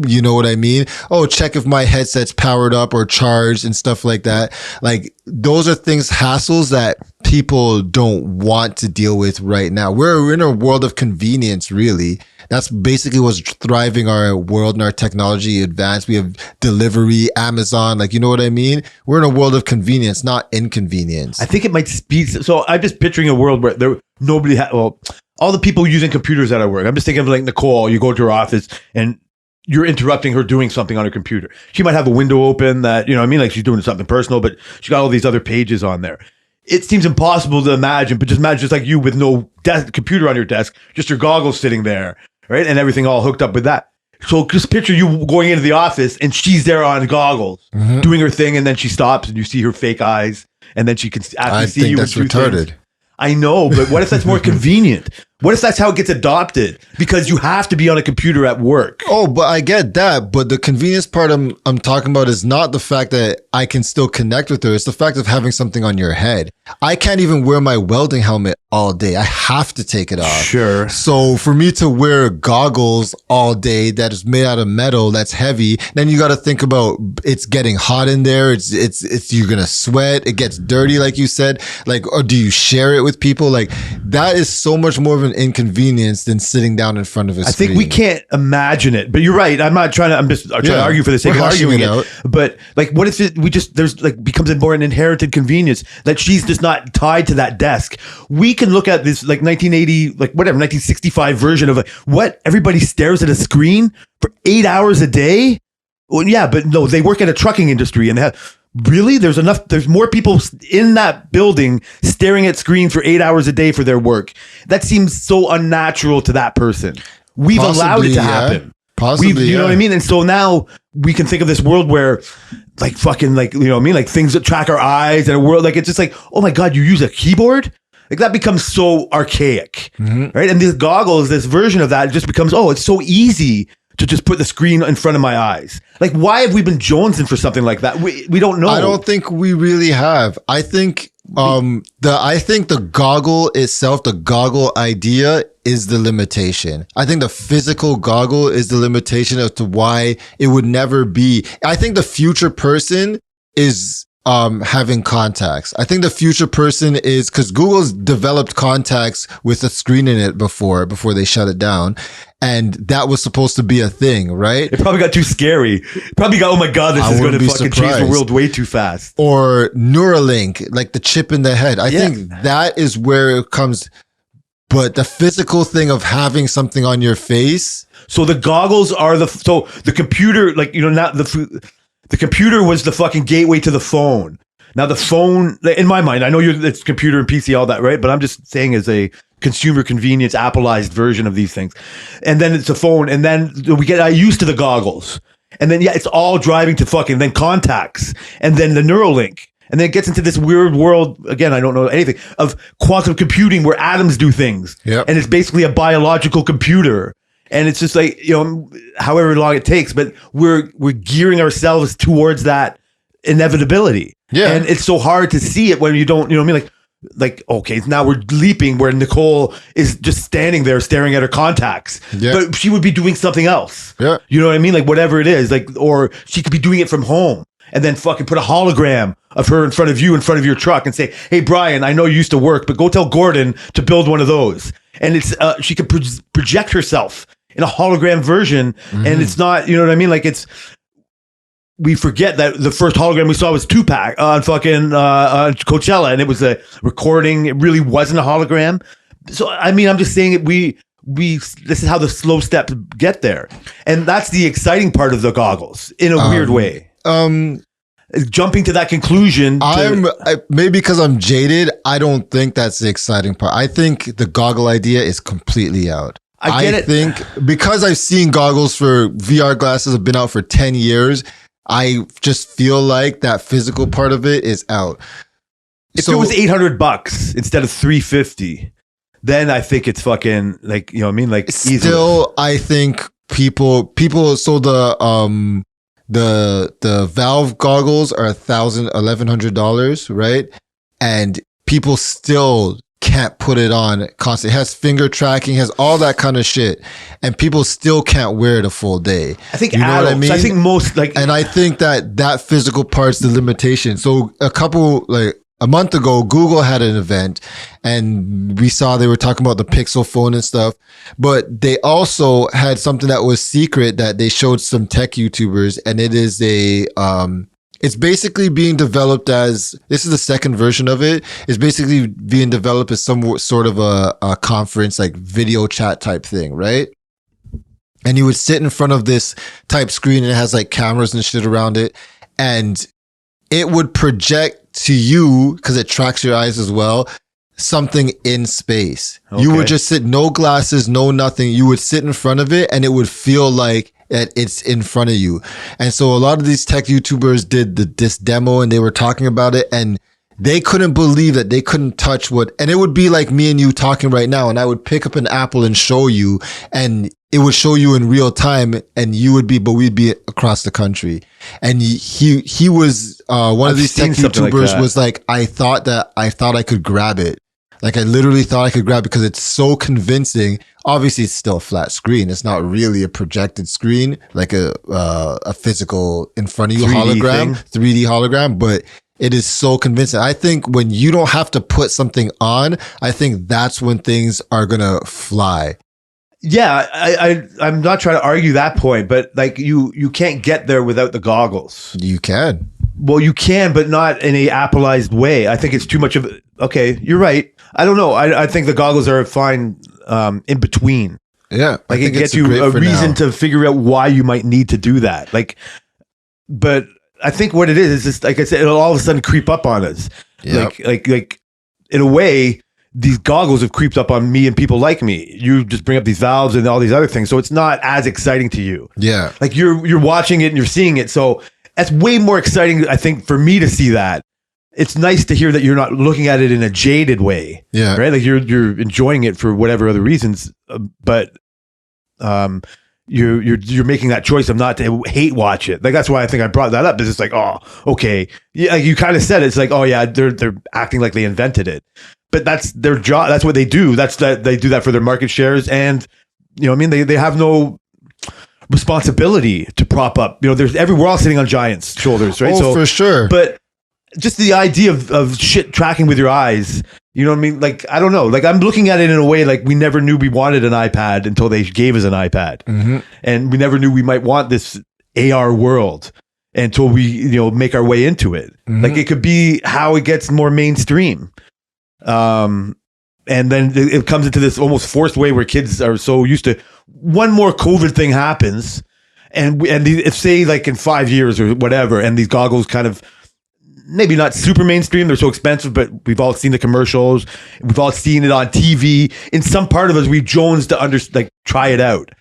Speaker 2: you know what I mean? Oh, check if my headset's powered up or charged and stuff like that. Like those are hassles that people don't want to deal with right now. We're in a world of convenience, really. That's basically what's thriving our world and our technology advance. We have delivery, Amazon, like, you know what I mean? We're in a world of convenience, not inconvenience.
Speaker 3: I think it might speed. So I'm just picturing a world where all the people using computers at our work. I'm just thinking of like Nicole, you go to her office and you're interrupting her doing something on her computer. She might have a window open that, you know what I mean? Like she's doing something personal, but she got all these other pages on there. It seems impossible to imagine, but just imagine just like you with no computer on your desk, just your goggles sitting there. Right. And everything all hooked up with that. So just picture you going into the office and she's there on goggles doing her thing. And then she stops and you see her fake eyes. And then she can actually see you.
Speaker 2: That's retarded.
Speaker 3: Things. I know, but what if that's more convenient? What if that's how it gets adopted? Because you have to be on a computer at work.
Speaker 2: Oh, but I get that. But the convenience part I'm talking about is not the fact that I can still connect with her. It's the fact of having something on your head. I can't even wear my welding helmet all day. I have to take it off.
Speaker 3: Sure.
Speaker 2: So for me to wear goggles all day that is made out of metal, that's heavy, then you got to think about it's getting hot in there. It's you're going to sweat. It gets dirty, like you said. Like, or do you share it with people? Like that is so much more of an inconvenience than sitting down in front of a screen.
Speaker 3: I think we can't imagine it, but you're right. I'm just trying to argue for the sake of arguing it. But like, what if there's like becomes more an inherited convenience that she's just not tied to that desk. We can look at this like 1980, like whatever, 1965 version of like, what? Everybody stares at a screen for 8 hours a day? Well, yeah, but no, they work in a trucking industry and they have, really? There's more people in that building staring at screens for 8 hours a day for their work. That seems so unnatural to that person. We've allowed it to happen.
Speaker 2: Possibly,
Speaker 3: you know what I mean? And so now we can think of this world where like fucking like, you know what I mean? Like things that track our eyes and a world like, it's just like, oh my God, you use a keyboard? Like that becomes so archaic, right? And these goggles, this version of that just becomes, oh, it's so easy to just put the screen in front of my eyes. Like, why have we been jonesing for something like that? We don't know.
Speaker 2: I don't think we really have. I think the goggle itself, the goggle idea is the limitation. I think the physical goggle is the limitation as to why it would never be. I think the future person is having contacts. I think the future person is, because Google's developed contacts with a screen in it before they shut it down. And that was supposed to be a thing, right?
Speaker 3: It probably got too scary. It probably got, oh my God, this is going to fucking change the world way too fast.
Speaker 2: Or Neuralink, like the chip in the head. I think that is where it comes. But the physical thing of having something on your face.
Speaker 3: So the goggles are the computer, like, you know, not the computer was the fucking gateway to the phone. Now the phone, in my mind, I know it's computer and PC, all that, right? But I'm just saying as a consumer convenience, Appleized version of these things. And then it's a phone, and then we get used to the goggles. And then, it's all driving to then contacts, and then the Neuralink. And then it gets into this weird world, again, I don't know anything, of quantum computing where atoms do things.
Speaker 2: Yep.
Speaker 3: And it's basically a biological computer. And it's just like, however long it takes, but we're gearing ourselves towards that inevitability.
Speaker 2: Yeah.
Speaker 3: And it's so hard to see it when you don't, what I mean? Like, okay, now we're leaping where Nicole is just standing there staring at her contacts.
Speaker 2: Yeah.
Speaker 3: But she would be doing something else.
Speaker 2: Yeah.
Speaker 3: You know what I mean? Like whatever it is, or she could be doing it from home. And then put a hologram of her in front of you, in front of your truck, and say, "Hey, Brian, I know you used to work, but go tell Gordon to build one of those." And it's she could project herself in a hologram version, and it's not, you know what I mean? Like we forget that the first hologram we saw was Tupac on Coachella, and it was a recording. It really wasn't a hologram. So I mean, I'm just saying this is how the slow steps get there, and that's the exciting part of the goggles in a weird way. Jumping to that conclusion.
Speaker 2: Maybe because I'm jaded, I don't think that's the exciting part. I think the goggle idea is completely out. I think because I've seen goggles for VR glasses have been out for 10 years, I just feel like that physical part of it is out.
Speaker 3: If it was $800 instead of $350, then I think it's fucking like, you know what I mean? Like
Speaker 2: still,
Speaker 3: easily.
Speaker 2: I think people, so the Valve goggles are $1,100, right? And people still can't put it on constantly. It has finger tracking, has all that kind of shit, and people still can't wear it a full day.
Speaker 3: I think
Speaker 2: you know
Speaker 3: adults,
Speaker 2: what I mean.
Speaker 3: I think most
Speaker 2: and I think that physical part's the limitation. So a month ago, Google had an event, and we saw they were talking about the Pixel phone and stuff, but they also had something that was secret that they showed some tech YouTubers, and it is it's basically being developed this is the second version of it. It's basically being developed as some sort of a conference, like video chat type thing, right? And you would sit in front of this type screen, and it has like cameras and shit around it, and it would project to you, because it tracks your eyes as well, something in space. Okay. You would just sit, no glasses, no nothing. You would sit in front of it, and it would feel like that it's in front of you. And so a lot of these tech YouTubers did this demo, and they were talking about it, and they couldn't believe that they couldn't touch and it would be like me and you talking right now, and I would pick up an apple and show you, and it would show you in real time, and but we'd be across the country. And he was, one of these tech YouTubers was like, I thought I could grab it. Like I literally thought I could grab it because it's so convincing. Obviously it's still a flat screen. It's not really a projected screen, like a physical in front of you 3D hologram, but it is so convincing. I think when you don't have to put something on, I think that's when things are going to fly.
Speaker 3: Yeah, I'm not trying to argue that point, but like you can't get there without the goggles.
Speaker 2: You can.
Speaker 3: Well, you can, but not in a Appleized way. I think it's too much of okay, you're right. I don't know. I think the goggles are fine in between.
Speaker 2: Yeah.
Speaker 3: Like it gets you a reason to figure out why you might need to do that. Like, but I think what it is just, like I said, it'll all of a sudden creep up on us. Yep. Like in a way, these goggles have creeped up on me and people like me. You just bring up these valves and all these other things, so it's not as exciting to you.
Speaker 2: Yeah,
Speaker 3: like you're watching it and you're seeing it, so that's way more exciting, I think, for me to see that. It's nice to hear that you're not looking at it in a jaded way.
Speaker 2: Yeah,
Speaker 3: right. Like you're enjoying it for whatever other reasons, but you're making that choice of not to hate watch it. Like that's why I think I brought that up. Is it's like, oh, okay, yeah, like you kind of said it. It's like, oh yeah, they're acting like they invented it. But that's their job. That's what they do. They do that for their market shares, and you know what I mean. They have no responsibility to prop up. You know, we're all sitting on giants' shoulders, right?
Speaker 2: Oh, so, for sure.
Speaker 3: But just the idea of shit tracking with your eyes. You know what I mean? Like I don't know. Like I'm looking at it in a way like we never knew we wanted an iPad until they gave us an iPad, and we never knew we might want this AR world until we make our way into it. Like it could be how it gets more mainstream. And then it comes into this almost forced way where kids are so used to one more COVID thing happens, and if say like in 5 years or whatever, and these goggles kind of maybe not super mainstream. They're so expensive, but we've all seen the commercials. We've all seen it on TV. In some part of us, we've jones to try it out.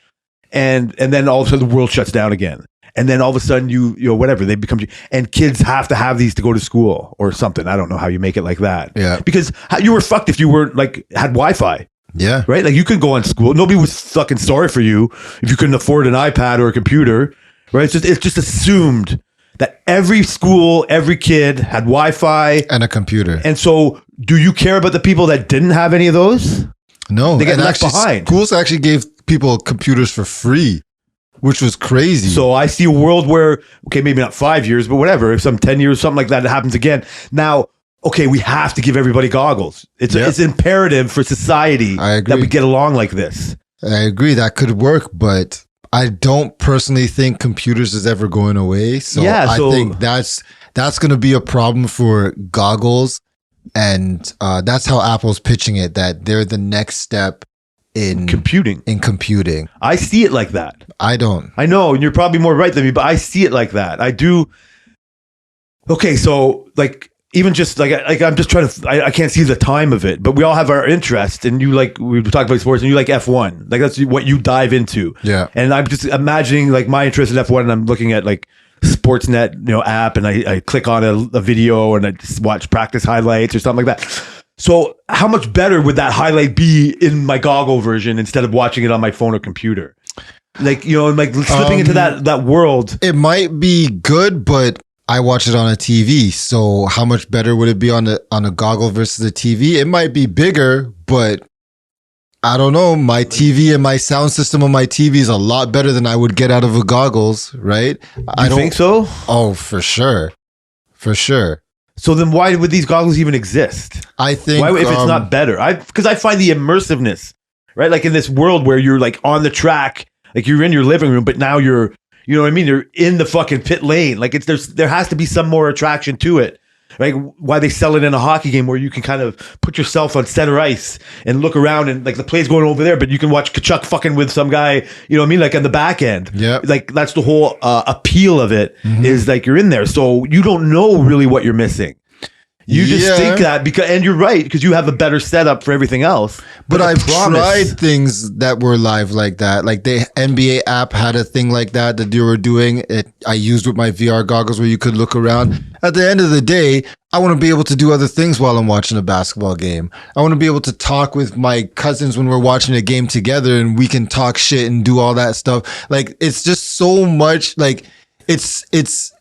Speaker 3: And then all of a sudden the world shuts down again. And then all of a sudden you know, whatever, they become, and kids have to have these to go to school or something. I don't know how you make it like that.
Speaker 2: Yeah.
Speaker 3: Because you were fucked if you weren't had Wi-Fi.
Speaker 2: Yeah.
Speaker 3: Right? Like you could go on school. Nobody was fucking sorry for you if you couldn't afford an iPad or a computer. Right? It's just assumed that every school, every kid had Wi-Fi
Speaker 2: and a computer.
Speaker 3: And so do you care about the people that didn't have any of those?
Speaker 2: No.
Speaker 3: They get left behind.
Speaker 2: Schools actually gave people computers for free, which was crazy.
Speaker 3: So I see a world where, okay, maybe not 5 years, but whatever, if some 10 years, something like that happens again. Now, okay, we have to give everybody goggles. It's imperative for society that we get along like this.
Speaker 2: I agree. That could work, but I don't personally think computers is ever going away. So I think that's going to be a problem for goggles. And that's how Apple's pitching it, that they're the next step in
Speaker 3: computing.
Speaker 2: I
Speaker 3: see it like that.
Speaker 2: I don't.
Speaker 3: I know, and you're probably more right than me, but I see it like that. I do. Okay, so even just I'm just trying to, I can't see the time of it, but we all have our interest, and we talked about sports, and you like F1, that's what you dive into.
Speaker 2: Yeah.
Speaker 3: And I'm just imagining my interest in F1, and I'm looking at Sportsnet, app, and I click on a video and I just watch practice highlights or something like that. So how much better would that highlight be in my goggle version instead of watching it on my phone or computer? Slipping into that world.
Speaker 2: It might be good, but I watch it on a TV. So how much better would it be on a goggle versus a TV? It might be bigger, but I don't know. My TV and my sound system on my TV is a lot better than I would get out of a goggles, right?
Speaker 3: I don't think so.
Speaker 2: Oh, for sure. For sure.
Speaker 3: So then why would these goggles even exist?
Speaker 2: I think
Speaker 3: if it's not better, because I find the immersiveness, right? Like in this world where you're on the track, you're in your living room, but now you're, you know what I mean? You're in the fucking pit lane. There has to be some more attraction to it. Right? Why they sell it in a hockey game where you can kind of put yourself on center ice and look around and the play's going over there, but you can watch Kachuk fucking with some guy, you know what I mean? On the back end.
Speaker 2: Yeah.
Speaker 3: That's the whole appeal of it, is you're in there. So you don't know really what you're missing. You just think that and you're right, because you have a better setup for everything else.
Speaker 2: But I've tried things that were live like that. Like the NBA app had a thing like that you were doing. I used with my VR goggles where you could look around. At the end of the day, I want to be able to do other things while I'm watching a basketball game. I want to be able to talk with my cousins when we're watching a game together, and we can talk shit and do all that stuff. It's just so much. It's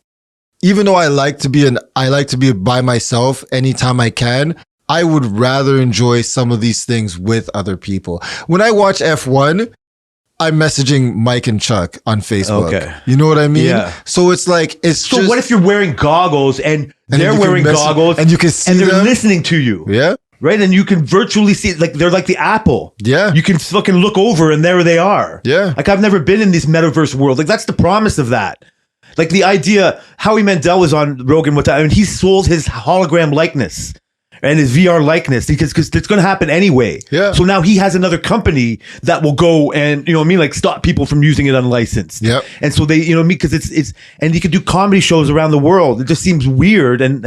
Speaker 2: even though I like to be by myself anytime I can, I would rather enjoy some of these things with other people. When I watch F1, I'm messaging Mike and Chuck on Facebook. Okay. You know what I mean? Yeah. So it's
Speaker 3: so what if you're wearing goggles and they're wearing goggles
Speaker 2: and you can see
Speaker 3: and they're listening to you?
Speaker 2: Yeah.
Speaker 3: Right? And you can virtually see, they're like the Apple.
Speaker 2: Yeah.
Speaker 3: You can fucking look over and there they are.
Speaker 2: Yeah.
Speaker 3: I've never been in this metaverse world. That's the promise of that. The idea, Howie Mandel was on Rogan with that, and he sold his hologram likeness and his VR likeness because it's going to happen anyway.
Speaker 2: Yeah.
Speaker 3: So now he has another company that will go and, you know what I mean, stop people from using it unlicensed.
Speaker 2: Yep.
Speaker 3: And so they, you know what I mean, because it's and you can do comedy shows around the world. It just seems weird, and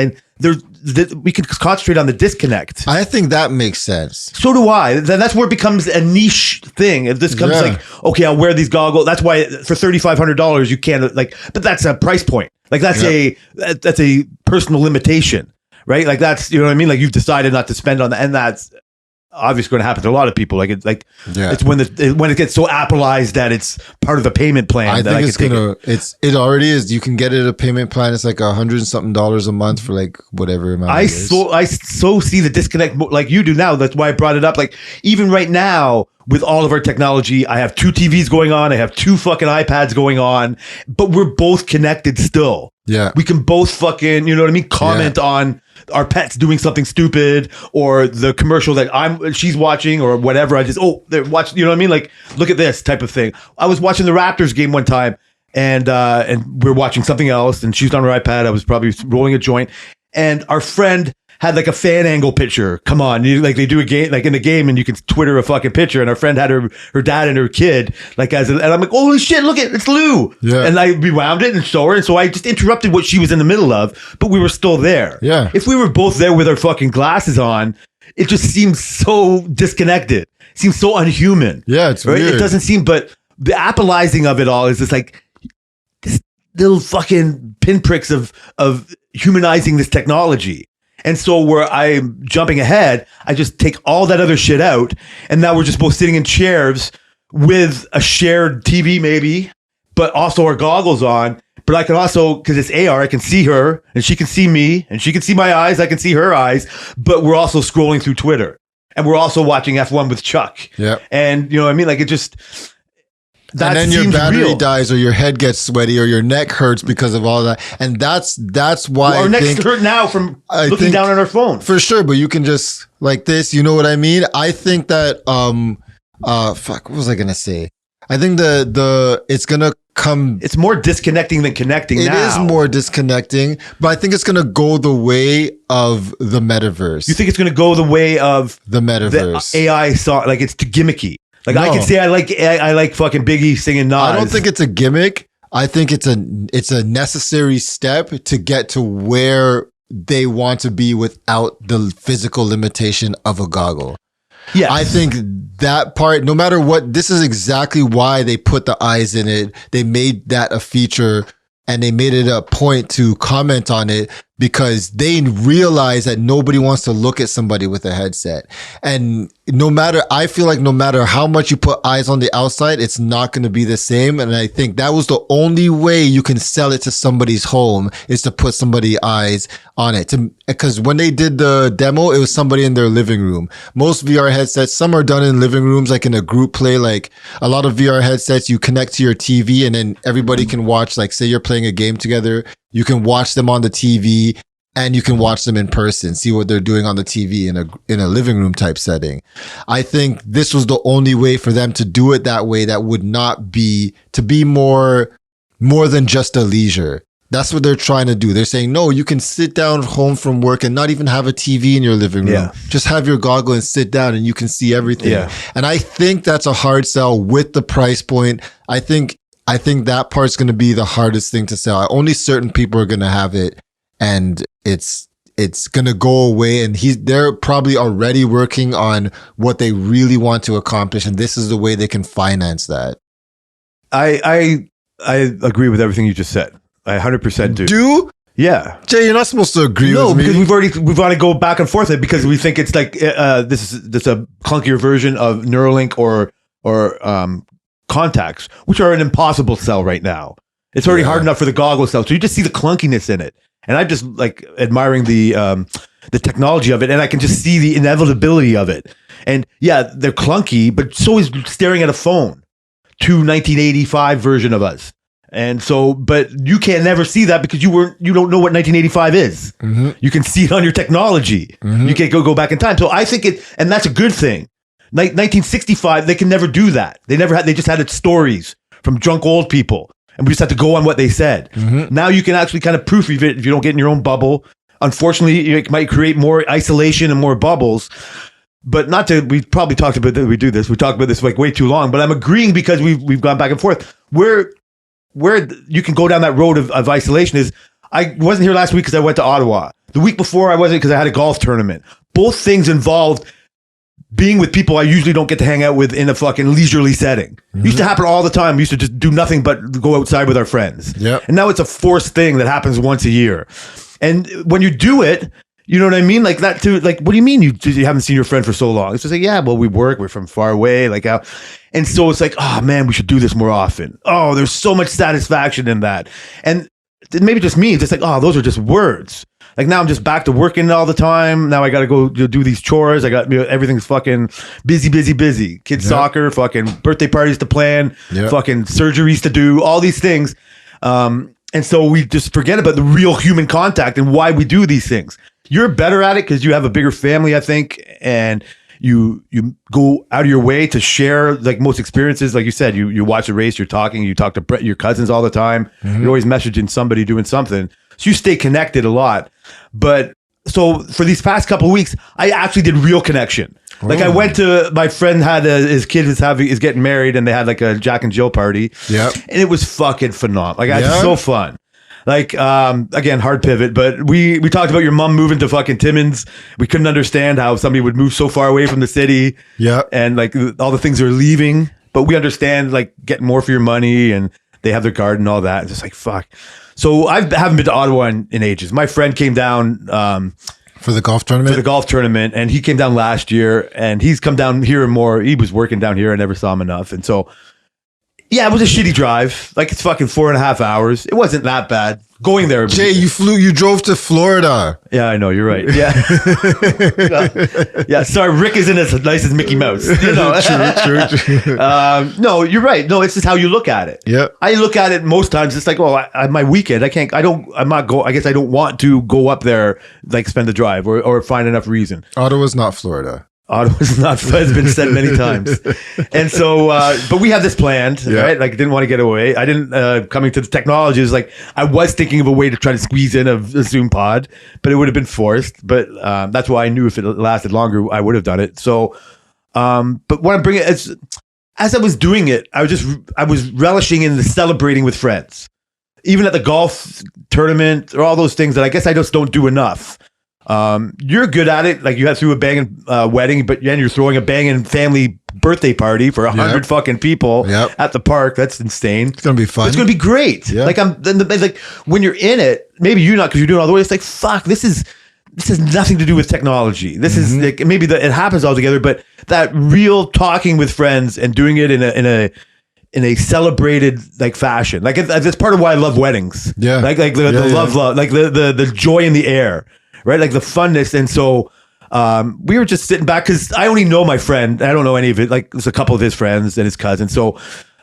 Speaker 3: we can concentrate on the disconnect.
Speaker 2: I think that makes sense.
Speaker 3: So do I. Then that's where it becomes a niche thing. If this comes okay, I'll wear these goggles. That's why for $3,500 you can't but that's a price point. That's a personal limitation, right? That's, you know what I mean? You've decided not to spend on that, and that's obviously going to happen to a lot of people. It's when it gets so Appleized that it's part of the payment plan.
Speaker 2: I think it already is. You can get it a payment plan. It's $100 and something a month for whatever amount. I
Speaker 3: so see the disconnect like you do now. That's why I brought it up. Even right now with all of our technology, I have 2 TVs going on. I have 2 fucking iPads going on, but we're both connected still.
Speaker 2: Yeah.
Speaker 3: We can both fucking, you know what I mean? Comment on our pets doing something stupid, or the commercial that she's watching, or whatever. I just, they're watching, you know what I mean? Look at this type of thing. I was watching the Raptors game one time, and we're watching something else, and she's on her iPad. I was probably rolling a joint, and our friend had like a fan angle picture. Come on, like they do a game, like in the game, and you can Twitter a fucking picture. And our friend had her dad and her kid, like and I'm like, holy shit, look it's Lou.
Speaker 2: Yeah.
Speaker 3: And I rewound it and show her, and so I just interrupted what she was in the middle of, but we were still there.
Speaker 2: Yeah.
Speaker 3: If we were both there with our fucking glasses on, it just seems so disconnected. It seems so unhuman.
Speaker 2: Yeah, it's
Speaker 3: right?
Speaker 2: weird.
Speaker 3: It doesn't seem, but the Appleizing of it all is just like this little fucking pinpricks of humanizing this technology. And so where I'm jumping ahead, I just take all that other shit out, and now we're just both sitting in chairs with a shared TV maybe, but also our goggles on. But I can also, because it's AR, I can see her, and she can see me, and she can see my eyes, I can see her eyes, but we're also scrolling through Twitter. And we're also watching F1 with Chuck.
Speaker 2: Yeah.
Speaker 3: And, you know what I mean? Like, it just...
Speaker 2: And then your battery
Speaker 3: real.
Speaker 2: dies, or your head gets sweaty, or your neck hurts because of all that. And that's why
Speaker 3: our necks hurt now from looking down on our phone.
Speaker 2: For sure, but you can just like this. You know what I mean? I think that fuck, what was I gonna say? I think the it's gonna come.
Speaker 3: It's more disconnecting than connecting.
Speaker 2: It is more disconnecting, but I think it's gonna go the way of the metaverse.
Speaker 3: You think it's gonna go the way of
Speaker 2: the metaverse?
Speaker 3: The AI song, like it's too gimmicky. Like
Speaker 2: No.
Speaker 3: I can say I like fucking Biggie singing Nas.
Speaker 2: I don't think it's a gimmick. I think it's a necessary step to get to where they want to be without the physical limitation of a goggle.
Speaker 3: Yeah,
Speaker 2: I think that part, no matter what, this is exactly why they put the eyes in it. They made that a feature, and they made it a point to comment on it, because they realize that nobody wants to look at somebody with a headset. And I feel like no matter how much you put eyes on the outside, it's not going to be the same. And I think that was the only way you can sell it to somebody's home, is to put somebody's eyes on it. Because when they did the demo, it was somebody in their living room. Most VR headsets, some are done in living rooms, like in a group play. Like a lot of VR headsets, you connect to your TV, and then everybody can watch, like say you're playing a game together, you can watch them on the TV, and you can watch them in person, see what they're doing on the TV in a living room type setting. I think this was the only way for them to do it that way, that would not be to be more than just a leisure. That's what they're trying to do. They're saying, no, you can sit down home from work and not even have a TV in your living room.
Speaker 3: Yeah.
Speaker 2: Just have your goggle and sit down, and you can see everything.
Speaker 3: Yeah.
Speaker 2: And I think that's a hard sell with the price point. I think that part's going to be the hardest thing to sell. Only certain people are going to have it, and it's going to go away. And they're probably already working on what they really want to accomplish, and this is the way they can finance that.
Speaker 3: I agree with everything you just said. I 100% do.
Speaker 2: Do?
Speaker 3: Yeah.
Speaker 2: Jay, you're not supposed to agree with me.
Speaker 3: No, because we've already go back and forth it, because we think it's like this is a clunkier version of Neuralink or contacts, which are an impossible sell right now. It's already hard enough for the goggle sell, so you just see the clunkiness in it. And I'm just like admiring the technology of it, and I can just see the inevitability of it. And yeah, they're clunky, but so is staring at a phone to 1985 version of us. And so, but you can never see that because you don't know what 1985 is. Mm-hmm. You can see it on your technology. Mm-hmm. You can't go back in time. So I think and that's a good thing. 1965, they can never do that. They just had stories from drunk old people, and we just had to go on what they said. Mm-hmm. Now you can actually kind of proofread it if you don't get in your own bubble. Unfortunately, it might create more isolation and more bubbles. But we probably talked about that. We talked about this like way too long, but I'm agreeing because we've gone back and forth. Where you can go down that road of isolation is, I wasn't here last week because I went to Ottawa. The week before I wasn't because I had a golf tournament. Both things involved being with people I usually don't get to hang out with in a fucking leisurely setting. Mm-hmm. Used to happen all the time. We used to just do nothing but go outside with our friends.
Speaker 2: Yep.
Speaker 3: And now it's a forced thing that happens once a year. And when you do it, you know what I mean? Like that too. Like, what do you mean you haven't seen your friend for so long? It's just like, yeah, well, we work. We're from far away. Like, and so it's like, oh man, we should do this more often. Oh, there's so much satisfaction in that. And maybe just me, it's just like, oh, those are just words. Like now I'm just back to working all the time. Now I got to go do these chores. I got everything's fucking busy. Kids soccer, fucking birthday parties to plan, fucking surgeries to do, all these things. And so we just forget about the real human contact and why we do these things. You're better at it because you have a bigger family, I think, and you go out of your way to share like most experiences. Like you said, you watch a race, you're talking, you talk to your cousins all the time. Mm-hmm. You're always messaging somebody doing something. So you stay connected a lot. But so for these past couple of weeks, I actually did real connection. Like I went to my friend had his kid is getting married, and they had like a Jack and Jill party.
Speaker 2: Yep.
Speaker 3: And it was fucking phenomenal. Like it's so fun. Like again, hard pivot, but we talked about your mom moving to fucking Timmins. We couldn't understand how somebody would move so far away from the city.
Speaker 2: Yeah.
Speaker 3: And like all the things are leaving, but we understand like getting more for your money, and they have their garden and all that. It's just like fuck. So I haven't been to Ottawa in ages. My friend came down
Speaker 2: for the golf tournament.
Speaker 3: And he came down last year, and he's come down here and more. He was working down here. I never saw him enough. And so, yeah, it was a shitty drive. Like it's fucking 4.5 hours. It wasn't that bad going there.
Speaker 2: Jay, you drove to Florida.
Speaker 3: Yeah, I know. You're right. Yeah. Yeah. Sorry. Rick isn't as nice as Mickey Mouse. You know?
Speaker 2: True.
Speaker 3: No, you're right. No, it's just how you look at it.
Speaker 2: Yeah.
Speaker 3: I look at it most times. It's like, oh, my weekend. I guess I don't want to go up there, like spend the drive or find enough reason.
Speaker 2: Ottawa's not Florida.
Speaker 3: Ottawa's not fun. It's been said many times. And so, but we have this planned, right? Like, didn't want to get away. I didn't, coming to the technology is like, I was thinking of a way to try to squeeze in a Zoom pod, but it would have been forced. But that's why I knew if it lasted longer, I would have done it. So, but what I'm bringing, as I was doing it, I was relishing in the celebrating with friends. Even at the golf tournament or all those things that I guess I just don't do enough. You're good at it. Like you threw a banging wedding, but then you're throwing a banging family birthday party for 100 fucking people at the park. That's insane.
Speaker 2: It's gonna be fun.
Speaker 3: It's gonna be great. Yeah. Like like when you're in it, maybe you're not because you're doing all the way. It's like fuck. This has nothing to do with technology. This is like, maybe it happens all together, but that real talking with friends and doing it in a celebrated like fashion. Like it's part of why I love weddings. Yeah. Like the love, like the joy in the air. Right, like the funness, and so we were just sitting back because I only know my friend. I don't know any of it. Like there's a couple of his friends and his cousins. So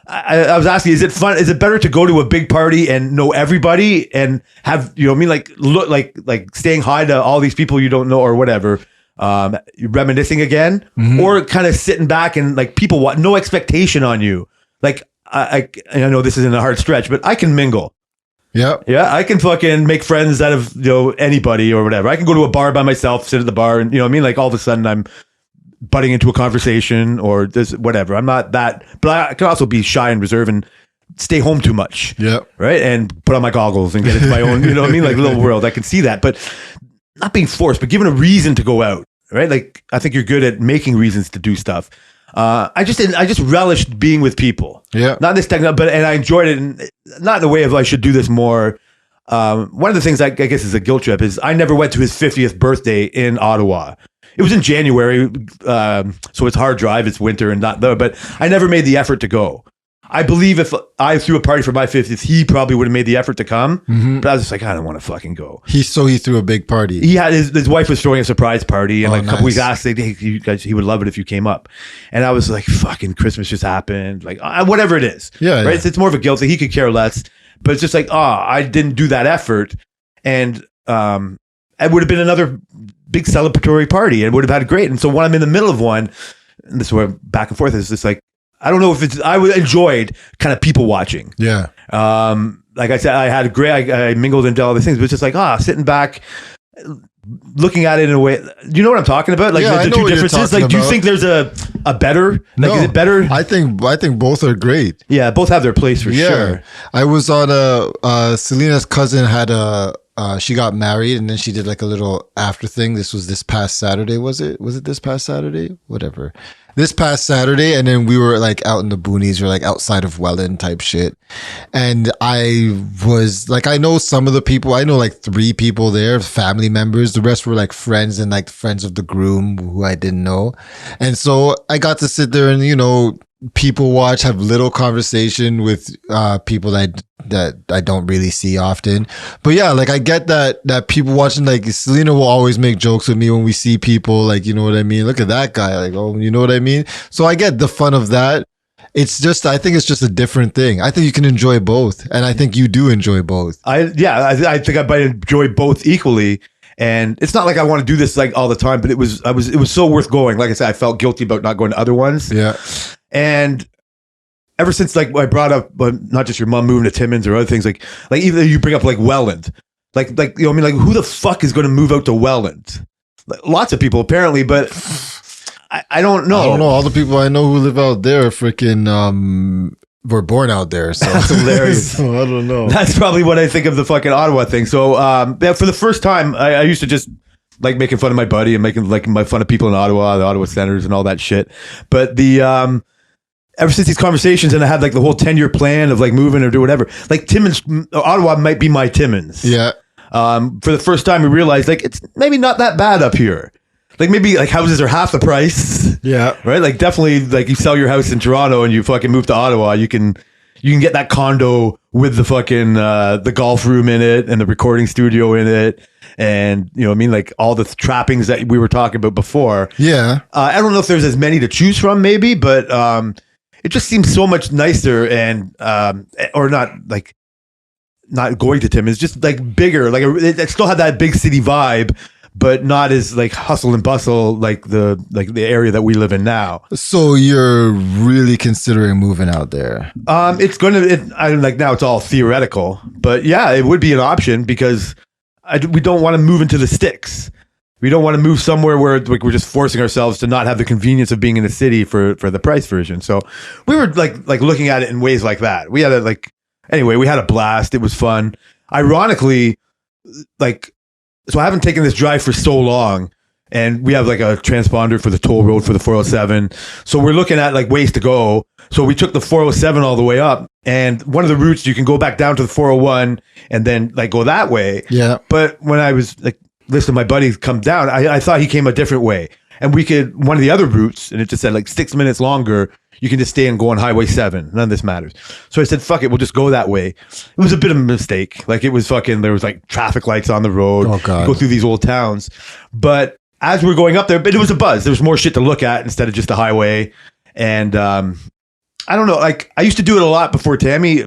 Speaker 3: I was asking, is it fun? Is it better to go to a big party and know everybody and have like look like staying high to all these people you don't know or whatever, reminiscing again, or kind of sitting back and like people want no expectation on you. Like I know this isn't a hard stretch, but I can mingle. Yeah, I can fucking make friends out of anybody or whatever. I can go to a bar by myself, sit at the bar, and like all of a sudden I'm butting into a conversation or this whatever. I'm not that, but I can also be shy and reserved and stay home too much. Yeah, right, and put on my goggles and get into my own, like little world. I can see that, but not being forced, but given a reason to go out. Right, like I think you're good at making reasons to do stuff. I just relished being with people. Yeah. Not this techno, and I enjoyed it. And not in the way of I should do this more. One of the things I guess is a guilt trip is I never went to his 50th birthday in Ottawa. It was in January, so it's hard drive. It's winter and not there, but I never made the effort to go. I believe if I threw a party for my 50th, he probably would have made the effort to come. But I was just like, I don't want to fucking go.
Speaker 2: He threw a big party.
Speaker 3: He had his wife was throwing a surprise party, and a couple weeks asked, hey, you guys, he would love it if you came up. And I was like, fucking Christmas just happened, like whatever it is. Yeah, right. It's more of a guilt thing. He could care less, but it's just like, I didn't do that effort, and it would have been another big celebratory party, and would have had great. And so when I'm in the middle of one, and this is where back and forth is just like. I don't know if I enjoyed kind of people watching. Yeah. Like I said, I had I mingled into all these things, but it's just like, sitting back, looking at it in a way. Do you know what I'm talking about? Like the two differences. Like, do you think there's a better? Like, no, is it better?
Speaker 2: I think both are great.
Speaker 3: Yeah, both have their place for sure.
Speaker 2: I was on Selena's cousin had she got married and then she did like a little after thing. This was this past Saturday. Was it this past Saturday? Whatever. This past Saturday, and then we were like out in the boonies, or like outside of Welland type shit. And I was like, I know some of the people, I know like 3 people there, family members. The rest were like friends and like friends of the groom who I didn't know. And so I got to sit there and, people watch, have little conversation with people that I don't really see often. But yeah, like I get that people watching, like Selena will always make jokes with me when we see people, like, you know what I mean? Look at that guy. Like, oh, you know what I mean? So I get the fun of that. It's just, I think it's just a different thing. I think you can enjoy both. And I think you do enjoy both.
Speaker 3: I think I might enjoy both equally. And it's not like I want to do this like all the time, but it was so worth going. Like I said, I felt guilty about not going to other ones. Yeah. And ever since like I brought up, not just your mom moving to Timmins or other things, like even you bring up like Welland, Like you know what I mean? Like who the fuck is going to move out to Welland? Like, lots of people apparently, but I don't know.
Speaker 2: I don't know. All the people I know who live out there freaking were born out there. So
Speaker 3: that's hilarious.
Speaker 2: So I don't know.
Speaker 3: That's probably what I think of the fucking Ottawa thing. So yeah, for the first time, I used to just like making fun of my buddy and making like my fun of people in Ottawa, the Ottawa Senators and all that shit. But the ever since these conversations, and I had like the whole 10-year plan of like moving or do whatever, like Timmins, Ottawa might be my Timmins.
Speaker 2: Yeah.
Speaker 3: For the first time, we realized like it's maybe not that bad up here. Like maybe like houses are half the price.
Speaker 2: Yeah.
Speaker 3: Right. Like definitely like you sell your house in Toronto and you fucking move to Ottawa, you can get that condo with the fucking the golf room in it and the recording studio in it. And you know what I mean? Like all the trappings that we were talking about before.
Speaker 2: Yeah.
Speaker 3: I don't know if there's as many to choose from maybe, but it just seems so much nicer and or not going to Tim. It's just like bigger. Like it still had that big city vibe, but not as like hustle and bustle like the area that we live in now.
Speaker 2: So you're really considering moving out there?
Speaker 3: It's I'm like now it's all theoretical, but yeah, it would be an option because we don't want to move into the sticks. We don't want to move somewhere where like we're just forcing ourselves to not have the convenience of being in the city for the price version. So we were like looking at it in ways like that. We had we had a blast. It was fun. Ironically, so I haven't taken this drive for so long, and we have like a transponder for the toll road for the 407. So we're looking at like ways to go. So we took the 407 all the way up, and one of the routes you can go back down to the 401 and then like go that way.
Speaker 2: Yeah.
Speaker 3: But when I was like listening to my buddy come down, I thought he came a different way, and we could one of the other routes, and it just said like 6 minutes longer. You can just stay and go on Highway 7. None of this matters. So I said, fuck it, we'll just go that way. It was a bit of a mistake. Like it was there was like traffic lights on the road.
Speaker 2: Oh, God.
Speaker 3: Go through these old towns. But as we're going up there, but it was a buzz. There was more shit to look at instead of just a highway. And I don't know, like I used to do it a lot before Tammy.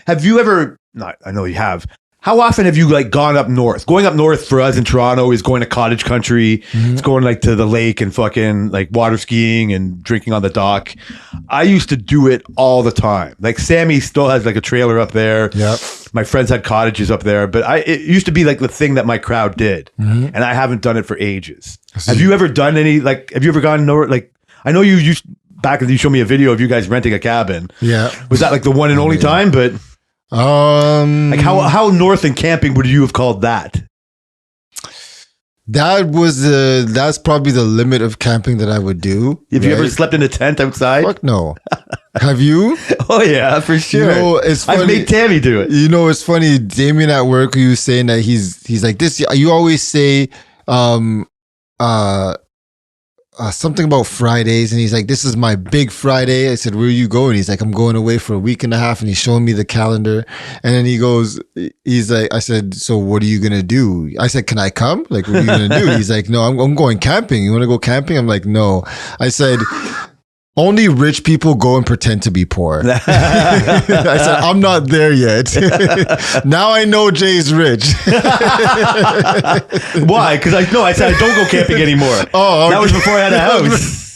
Speaker 3: Have you ever, I know you have. How often have you like gone up north? Going up north for us in Toronto is going to cottage country. Mm-hmm. It's going like to the lake and fucking like water skiing and drinking on the dock. I used to do it all the time. Like Sammy still has like a trailer up there.
Speaker 2: Yep.
Speaker 3: My friends had cottages up there, but it used to be like the thing that my crowd did. Mm-hmm. And I haven't done it for ages. Have you ever done any, like, have you ever gone north? Like, I know you used back when you showed me a video of you guys renting a cabin.
Speaker 2: Yeah.
Speaker 3: Was that like the one and only time? But like how north and camping would you have called that?
Speaker 2: That's probably the limit of camping that I would do.
Speaker 3: Have you ever slept in a tent outside?
Speaker 2: Fuck no. Have you?
Speaker 3: Oh yeah, for sure.
Speaker 2: You know, it's funny.
Speaker 3: I've made Tammy do it.
Speaker 2: You know, it's funny. Damien at work, he was saying that he's like this. You always say something about Fridays, and he's like, this is my big Friday. I said, where are you going? He's like, I'm going away for a week and a half, and he's showing me the calendar. And then he's like, I said, so what are you gonna do? I said, can I come? Like, what are you gonna do? He's like, no, I'm going camping. You want to go camping? I'm like, no. I said, only rich people go and pretend to be poor. I said, I'm not there yet. Now I know Jay's rich.
Speaker 3: Why? Because I said I don't go camping anymore.
Speaker 2: Oh, okay.
Speaker 3: That was before I had a house.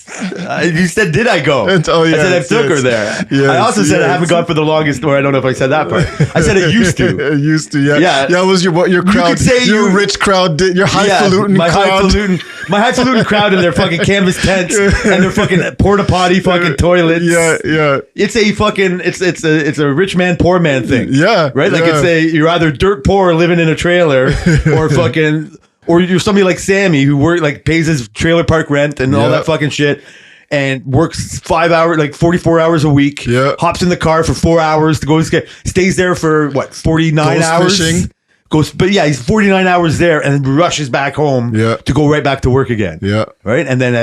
Speaker 3: You said, did I go?
Speaker 2: Oh, yes,
Speaker 3: I said I took her there.
Speaker 2: Yes,
Speaker 3: I also said I haven't gone for the longest, or I don't know if I said that part. I said it used to.
Speaker 2: It used to, yeah.
Speaker 3: Yeah.
Speaker 2: That was your crowd.
Speaker 3: You could say
Speaker 2: your rich crowd did. Your highfalutin crowd.
Speaker 3: My highfalutin crowd and their fucking canvas tents and their fucking porta potty fucking toilets.
Speaker 2: Yeah, yeah.
Speaker 3: It's a fucking it's a rich man poor man thing.
Speaker 2: Yeah,
Speaker 3: right. Like you're either dirt poor living in a trailer or fucking. Or you're somebody like Sammy who pays his trailer park rent and all that fucking shit, and works 5 hours, like 44 hours a week.
Speaker 2: Yeah.
Speaker 3: Hops in the car for 4 hours to go stays there for 49 hours.
Speaker 2: Fishing.
Speaker 3: He's 49 hours there and then rushes back home to go right back to work again.
Speaker 2: Yeah.
Speaker 3: Right. And then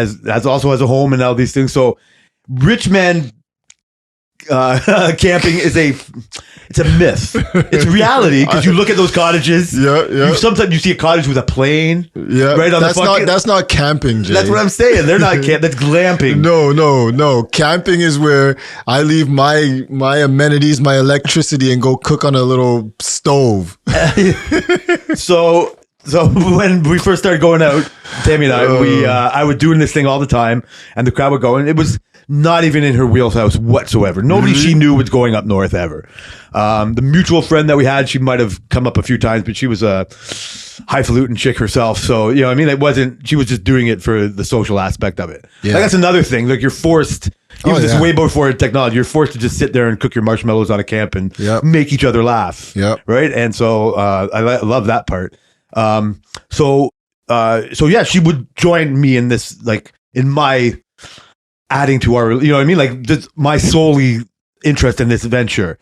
Speaker 3: also has a home and all these things. So rich men camping is it's a myth. It's reality because you look at those cottages.
Speaker 2: Yeah.
Speaker 3: Sometimes you see a cottage with a plane.
Speaker 2: Yeah.
Speaker 3: Right on
Speaker 2: that's not camping, Jay.
Speaker 3: That's what I'm saying. They're not that's glamping.
Speaker 2: No. Camping is where I leave my amenities, my electricity, and go cook on a little stove.
Speaker 3: So when we first started going out, Tammy and I, I would doing this thing all the time, and the crowd would go, and it was not even in her wheelhouse whatsoever. Nobody she knew was going up north ever. The mutual friend that we had, she might have come up a few times, but she was a highfalutin chick herself. So, you know, I mean, she was just doing it for the social aspect of it. Yeah. Like, that's another thing. Like, you're forced, even this is way before technology, you're forced to just sit there and cook your marshmallows on a camp and make each other laugh. Right. And so, I love that part. So yeah, she would join me in this, like, in my adding to our, you know what I mean? Like, this, my solely interest in this venture.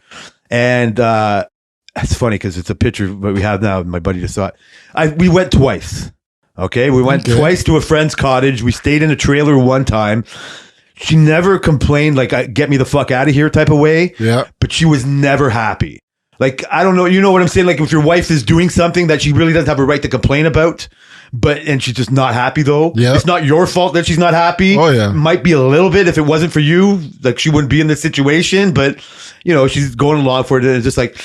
Speaker 3: And, it's funny because it's a picture that we have now. My buddy just saw it. We went twice. Okay. We went twice to a friend's cottage. We stayed in a trailer one time. She never complained, like, get me the fuck out of here type of way. Yeah. But she was never happy. Like, I don't know. You know what I'm saying? Like, if your wife is doing something that she really doesn't have a right to complain about, and she's just not happy though. Yeah. It's not your fault that she's not happy. Oh yeah. Might be a little bit. If it wasn't for you, like, she wouldn't be in this situation, but you know, she's going along for it. And it's just like,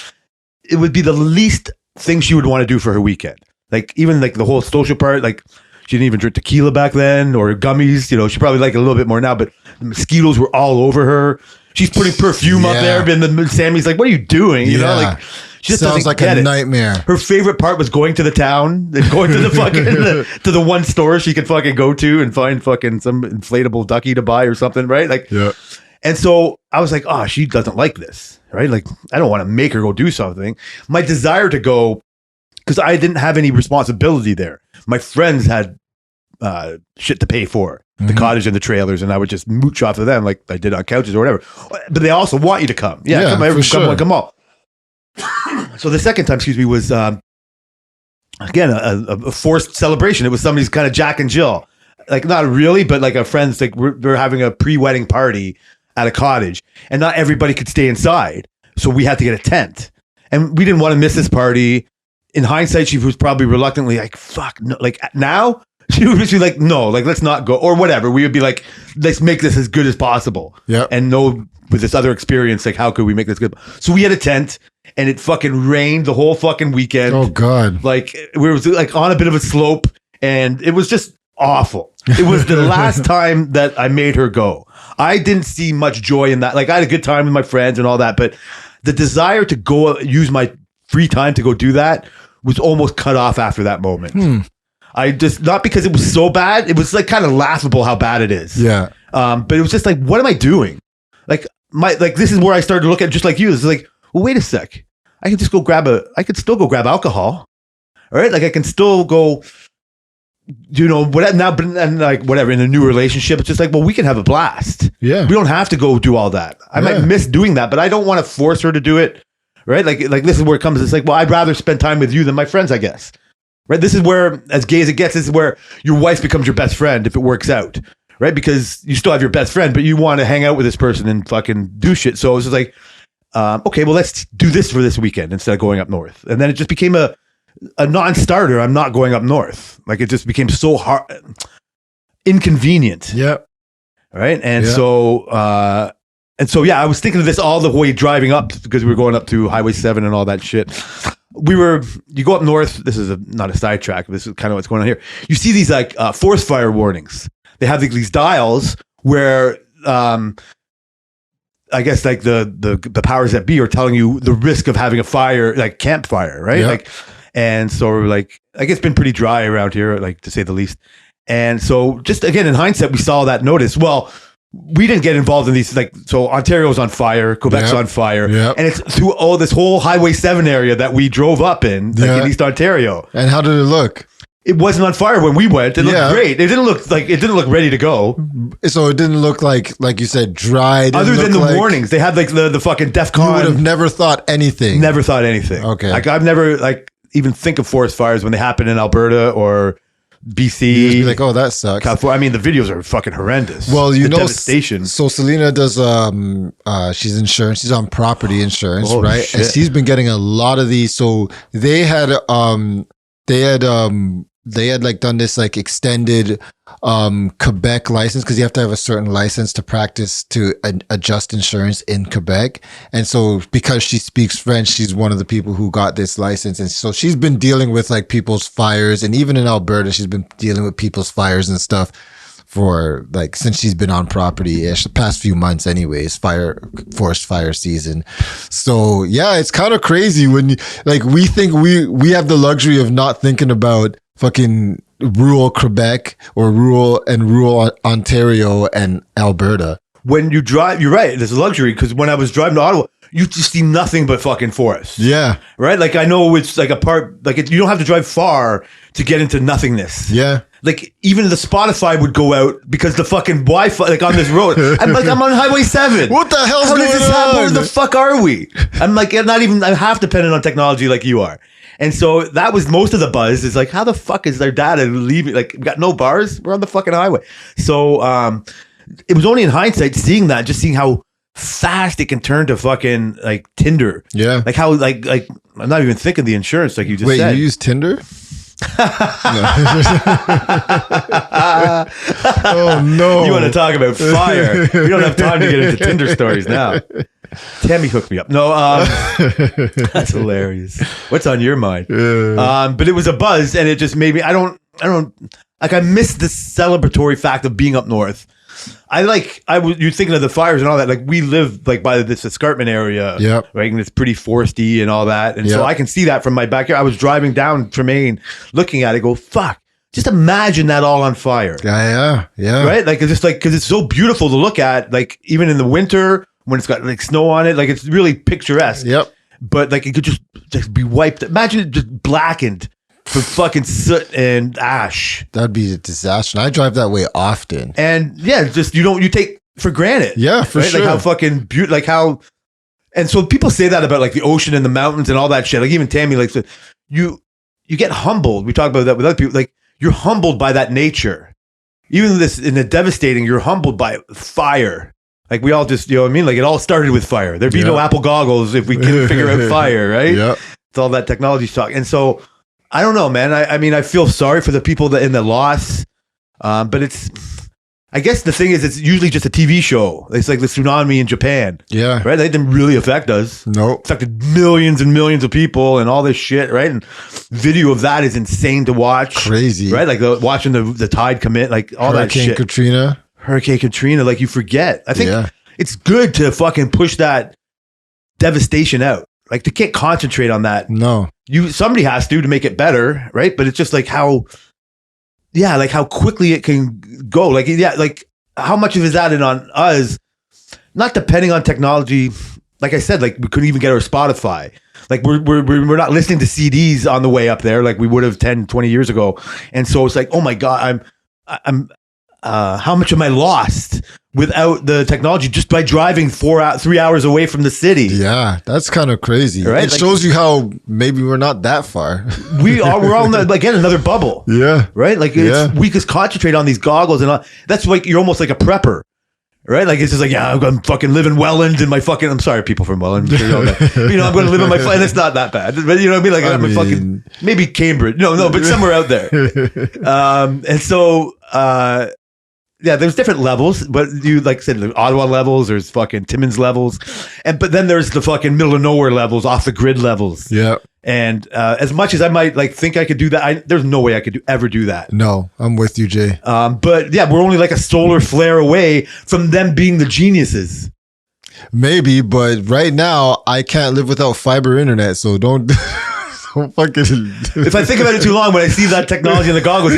Speaker 3: it would be the least thing she would want to do for her weekend. Like, even like the whole social part, like, she didn't even drink tequila back then or gummies. You know, she probably liked it a little bit more now, but the mosquitoes were all over her. She's putting perfume up there, and then Sammy's like, what are you doing? You know, like, she just sounds like a nightmare. Her favorite part was going to the town and going to the fucking to the one store she could fucking go to and find fucking some inflatable ducky to buy or something, right? Like, and so I was like, oh, she doesn't like this, right? Like, I don't want to make her go do something. My desire to go, because I didn't have any responsibility there. My friends had shit to pay for, the cottage and the trailers, and I would just mooch off of them like I did on couches or whatever. But they also want you to come. Yeah, come on, come on. So the second time, was again a forced celebration. It was somebody's kind of Jack and Jill, like, not really, but like a friend's, like, we're having a pre-wedding party at a cottage, and not everybody could stay inside, so we had to get a tent, and we didn't want to miss this party. In hindsight, she was probably reluctantly like, fuck no, like, now she would be like, no, like, let's not go, or whatever. We would be like, let's make this as good as possible. Yeah. And know with this other experience, like, how could we make this good? So we had a tent, and it fucking rained the whole fucking weekend. Oh God. Like, we were like on a bit of a slope, and it was just awful. It was the last time that I made her go. I didn't see much joy in that. Like, I had a good time with my friends and all that, but the desire to go use my free time to go do that was almost cut off after that moment. I just, not because it was so bad, it was like kind of laughable how bad it is. Yeah. But it was just like, what am I doing? Like, this is where I started to look at, just like you. It's like, well, wait a sec. I could still go grab alcohol. All right. Like, I can still go, you know, whatever now, but and like whatever, in a new relationship, it's just like, well, we can have a blast. Yeah. We don't have to go do all that. I might miss doing that, but I don't want to force her to do it. Right. Like this is where it comes. It's like, well, I'd rather spend time with you than my friends, I guess. Right. This is where, as gay as it gets, this is where your wife becomes your best friend if it works out. Right. Because you still have your best friend, but you want to hang out with this person and fucking do shit. So it's just like, okay, well, let's do this for this weekend instead of going up north. And then it just became a non-starter. I'm not going up north. Like, it just became so hard, inconvenient. Yeah. Right. And so, yeah, I was thinking of this all the way driving up, because we were going up to Highway 7 and all that shit. You go up north. This is not a sidetrack. This is kind of what's going on here. You see these like forest fire warnings. They have these dials where, I guess, like the powers that be are telling you the risk of having a fire, like campfire, right? Yeah. Like, and so we're like it's been pretty dry around here, like, to say the least. And so, just again, in hindsight, we saw that notice. Well, we didn't get involved in these, like, so Ontario's on fire, Quebec's on fire, and it's through this whole Highway 7 area that we drove up in, like, in East Ontario. And how did it look? It wasn't on fire when we went. It looked great. It didn't look ready to go. So it didn't look like you said, dry. Other than the warnings, they had like the fucking DEFCON. You would have never thought anything. Never thought anything. Okay. Like, I've never even think of forest fires when they happen in Alberta or BC. You just be like, oh, that sucks. California. I mean, the videos are fucking horrendous. Well, you know, devastation. So Selena does, she's insurance. She's on property insurance, right? Shit. And she's been getting a lot of these. So they had like done this like extended Quebec license, because you have to have a certain license to practice to adjust insurance in Quebec. And so because she speaks French, she's one of the people who got this license. And so she's been dealing with like people's fires, and even in Alberta, she's been dealing with people's fires and stuff
Speaker 2: for like since she's been on property ish the past few months anyways, forest fire season. So yeah, it's kind of crazy when you, like we think we have the luxury of not thinking about fucking rural Quebec or rural Ontario and Alberta.
Speaker 3: When you drive, you're right, there's a luxury, because when I was driving to Ottawa, you just see nothing but fucking forest.
Speaker 2: Yeah.
Speaker 3: Right? Like I know it's like a part, like you don't have to drive far to get into nothingness.
Speaker 2: Yeah.
Speaker 3: Like even the Spotify would go out because the fucking Wi-Fi, like on this road, I'm on Highway 7.
Speaker 2: What the hell's
Speaker 3: How
Speaker 2: going
Speaker 3: does this happen? Where
Speaker 2: on?
Speaker 3: the fuck are we? I'm like, I'm half dependent on technology like you are. And so that was most of the buzz, is like, how the fuck is their data leaving? Like, we got no bars. We're on the fucking highway. So it was only in hindsight seeing that, just seeing how fast it can turn to fucking like Tinder.
Speaker 2: Yeah.
Speaker 3: Like how like I'm not even thinking the insurance like you just said.
Speaker 2: Wait, you use Tinder? Oh no.
Speaker 3: You want to talk about fire? We don't have time to get into Tinder stories now. Tammy hooked me up. No, that's hilarious. What's on your mind? But it was a buzz, and it just made me. I don't like. I miss the celebratory fact of being up north. You're thinking of the fires and all that. Like we live like by this escarpment area,
Speaker 2: yep.
Speaker 3: Right, and it's pretty foresty and all that, and so I can see that from my backyard. I was driving down Tremaine, looking at it, go fuck. Just imagine that all on fire.
Speaker 2: Yeah.
Speaker 3: Right, like it's just like because it's so beautiful to look at. Like even in the winter when it's got like snow on it, like it's really picturesque.
Speaker 2: Yep.
Speaker 3: But like it could just be wiped. Imagine it just blackened for fucking soot and ash.
Speaker 2: That'd be a disaster. And I drive that way often.
Speaker 3: And yeah, just you take for granted.
Speaker 2: Yeah, for sure.
Speaker 3: Like how fucking beautiful, like how. And so people say that about like the ocean and the mountains and all that shit. Like even Tammy, like you get humbled. We talk about that with other people. Like you're humbled by that nature. Even this in the devastating, you're humbled by fire. Like we all just, you know what I mean? Like it all started with fire. There'd be no Apple goggles if we couldn't figure out fire, right?
Speaker 2: Yeah.
Speaker 3: It's all that technology talk. And so I don't know, man. I mean, I feel sorry for the people that in the loss. But I guess the thing is, it's usually just a TV show. It's like the tsunami in Japan.
Speaker 2: Yeah.
Speaker 3: Right? They didn't really affect us.
Speaker 2: Nope.
Speaker 3: It affected millions and millions of people and all this shit, right? And video of that is insane to watch.
Speaker 2: Crazy.
Speaker 3: Right? Like watching the tide come in, like all that shit. Hurricane Katrina, like you forget. I think it's good to fucking push that devastation out. Like they can't concentrate on that.
Speaker 2: No.
Speaker 3: Somebody has to make it better, right? But it's just like how quickly it can go. Like, like how much of it is that on us? Not depending on technology. Like I said, like we couldn't even get our Spotify. Like we're not listening to CDs on the way up there like we would have 10, 20 years ago. And so it's like, oh my God, I'm how much am I lost without the technology just by driving 3 hours away from the city?
Speaker 2: Yeah, that's kind of crazy.
Speaker 3: Right?
Speaker 2: It shows you how maybe we're not that far.
Speaker 3: We're all in again another bubble.
Speaker 2: Yeah.
Speaker 3: Right? Like we just concentrate on these goggles and all. That's like you're almost like a prepper. Right? Like it's just like, I'm fucking living Welland in my fucking, I'm sorry, people from Welland. I'm going to live in my, and it's not that bad. But you know what I mean? Like I'm a fucking, maybe Cambridge. No, but somewhere out there. And so, there's different levels, but you like I said, the Ottawa levels, there's fucking Timmins levels, but then there's the fucking middle of nowhere levels, off the grid levels.
Speaker 2: Yeah.
Speaker 3: And as much as I might like think I could do that, there's no way I could ever do that.
Speaker 2: No, I'm with you, Jay.
Speaker 3: But yeah, we're only like a solar flare away from them being the geniuses.
Speaker 2: Maybe, but right now I can't live without fiber internet, so don't. Fucking.
Speaker 3: If I think about it too long, when I see that technology in the goggles,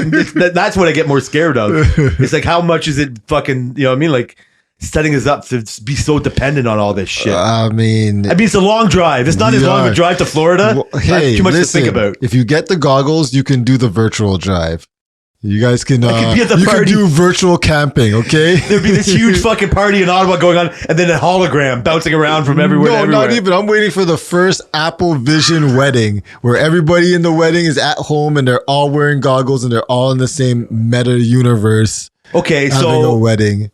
Speaker 3: that's what I get more scared of. It's like, how much is it fucking, you know what I mean? Like setting us up to be so dependent on all this shit.
Speaker 2: I mean,
Speaker 3: it's a long drive. It's not as long of a drive to Florida.
Speaker 2: Well, hey,
Speaker 3: too much to think about.
Speaker 2: If you get the goggles, you can do the virtual drive. You guys can, you can do virtual camping, okay?
Speaker 3: There'd be this huge fucking party in Ottawa going on, and then a hologram bouncing around from everywhere.
Speaker 2: No, not even. I'm waiting for the first Apple Vision wedding, where everybody in the wedding is at home and they're all wearing goggles and they're all in the same meta universe.
Speaker 3: Okay,
Speaker 2: having a wedding.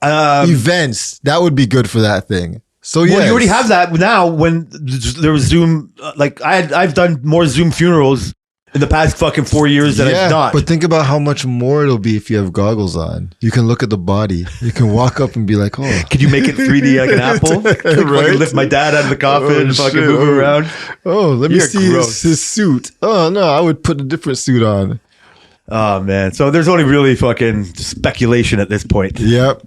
Speaker 2: Events, that would be good for that thing. So yeah,
Speaker 3: you already have that now. When there was Zoom, like I've done more Zoom funerals in the past fucking 4 years that I've not.
Speaker 2: But think about how much more it'll be if you have goggles on. You can look at the body. You can walk up and be like, oh.
Speaker 3: Could you make it 3D like an apple? Right? Lift my dad out of the coffin and fucking move him around.
Speaker 2: Oh, let me see his suit. Oh, no, I would put a different suit on.
Speaker 3: Oh man. So there's only really fucking speculation at this point.
Speaker 2: Yep.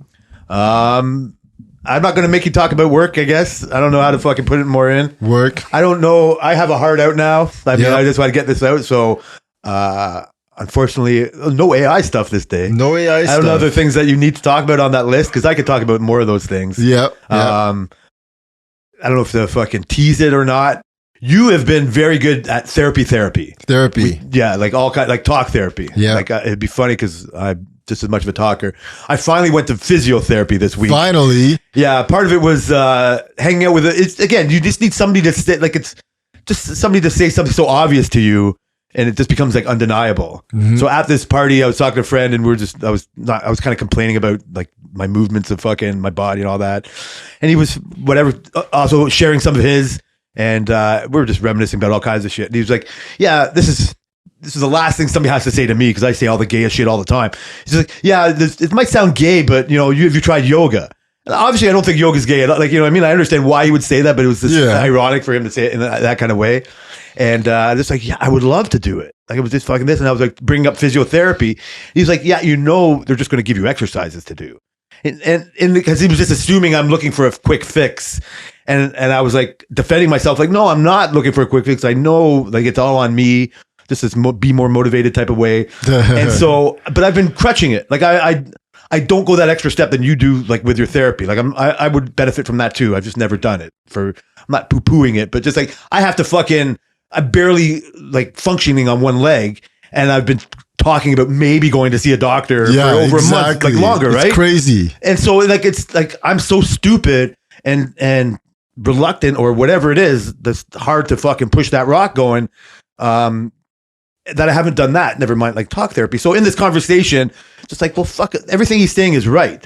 Speaker 3: I'm not going to make you talk about work, I guess. I don't know how to fucking put it more in.
Speaker 2: Work.
Speaker 3: I don't know. I have a heart out now. I mean,
Speaker 2: Yep.
Speaker 3: I just want to get this out. So, unfortunately, no AI stuff this day.
Speaker 2: No AI
Speaker 3: I
Speaker 2: stuff.
Speaker 3: don't know other things that you need to talk about on that list because I could talk about more of those things.
Speaker 2: Yep.
Speaker 3: I don't know if to fucking tease it or not. You have been very good at therapy.
Speaker 2: Therapy.
Speaker 3: Yeah, like all kind, like talk therapy.
Speaker 2: Yeah.
Speaker 3: Like it'd be funny because I'm just as much of a talker. I finally went to physiotherapy this week.
Speaker 2: Finally.
Speaker 3: Yeah, part of it was hanging out with it. It's again, you just need somebody to say, like, it's just somebody to say something so obvious to you, and it just becomes like undeniable. So at this party, I was talking to a friend, and I was kind of complaining about like my movements of fucking my body and all that, and he was whatever, also sharing some of his, and we were just reminiscing about all kinds of shit. And he was like, "Yeah, this is the last thing somebody has to say to me because I say all the gayest shit all the time." He's like, "Yeah, it might sound gay, but you know, have you tried yoga?" And obviously, I don't think yoga's gay. Like, you know what I mean? I understand why he would say that, but it was just ironic for him to say it in that kind of way. And just like, yeah, I would love to do it. Like, it was just fucking this. And I was like, bringing up physiotherapy. He's like, yeah, you know, they're just going to give you exercises to do. And because he was just assuming I'm looking for a quick fix. And I was like defending myself, like, no, I'm not looking for a quick fix. I know, like, it's all on me. Just this be more motivated type of way. And so, but I've been crutching it. Like, I don't go that extra step than you do, like with your therapy. Like I would benefit from that too. I've just never done it. I'm not poo-pooing it, but just like I have to I'm barely like functioning on one leg, and I've been talking about maybe going to see a doctor for over a month, like longer, right?
Speaker 2: It's crazy.
Speaker 3: And so like it's like I'm so stupid and reluctant or whatever it is that's hard to fucking push that rock going. That I haven't done that, never mind like talk therapy. So in this conversation, just like, well, fuck it. Everything he's saying is right.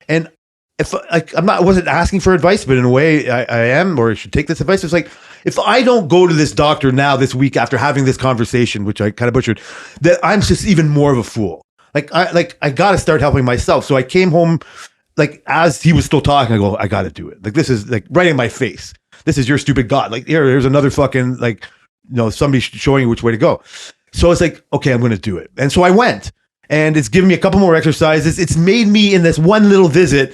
Speaker 3: And if like, I wasn't asking for advice, but in a way I am, or I should take this advice. It's like, if I don't go to this doctor now this week after having this conversation, which I kind of butchered, that I'm just even more of a fool. I got to start helping myself. So I came home, like as he was still talking, I go, I got to do it. Like, this is like right in my face. This is your stupid God. Like here's another fucking, like, you know, somebody showing you which way to go. So it's like, okay, I'm going to do it. And so I went, and it's given me a couple more exercises. It's made me in this one little visit,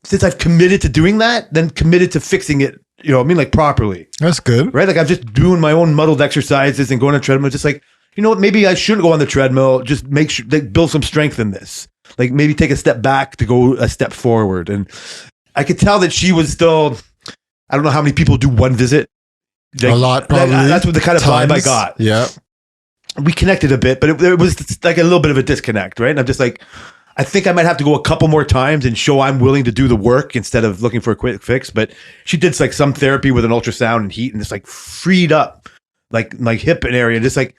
Speaker 3: since I've committed to doing that, then committed to fixing it, you know what I mean? Like properly.
Speaker 2: That's good.
Speaker 3: Right? Like I'm just doing my own muddled exercises and going on a treadmill. Just like, you know what? Maybe I shouldn't go on the treadmill. Just make sure, like, build some strength in this. Like maybe take a step back to go a step forward. And I could tell that she was still, I don't know how many people do one visit. Like,
Speaker 2: a lot, probably.
Speaker 3: That's what the kind of vibe I got.
Speaker 2: Yeah.
Speaker 3: We connected a bit, but it was like a little bit of a disconnect, right? And I'm just like, I think I might have to go a couple more times and show I'm willing to do the work instead of looking for a quick fix. But she did like some therapy with an ultrasound and heat, and just like freed up like my hip area. And just like,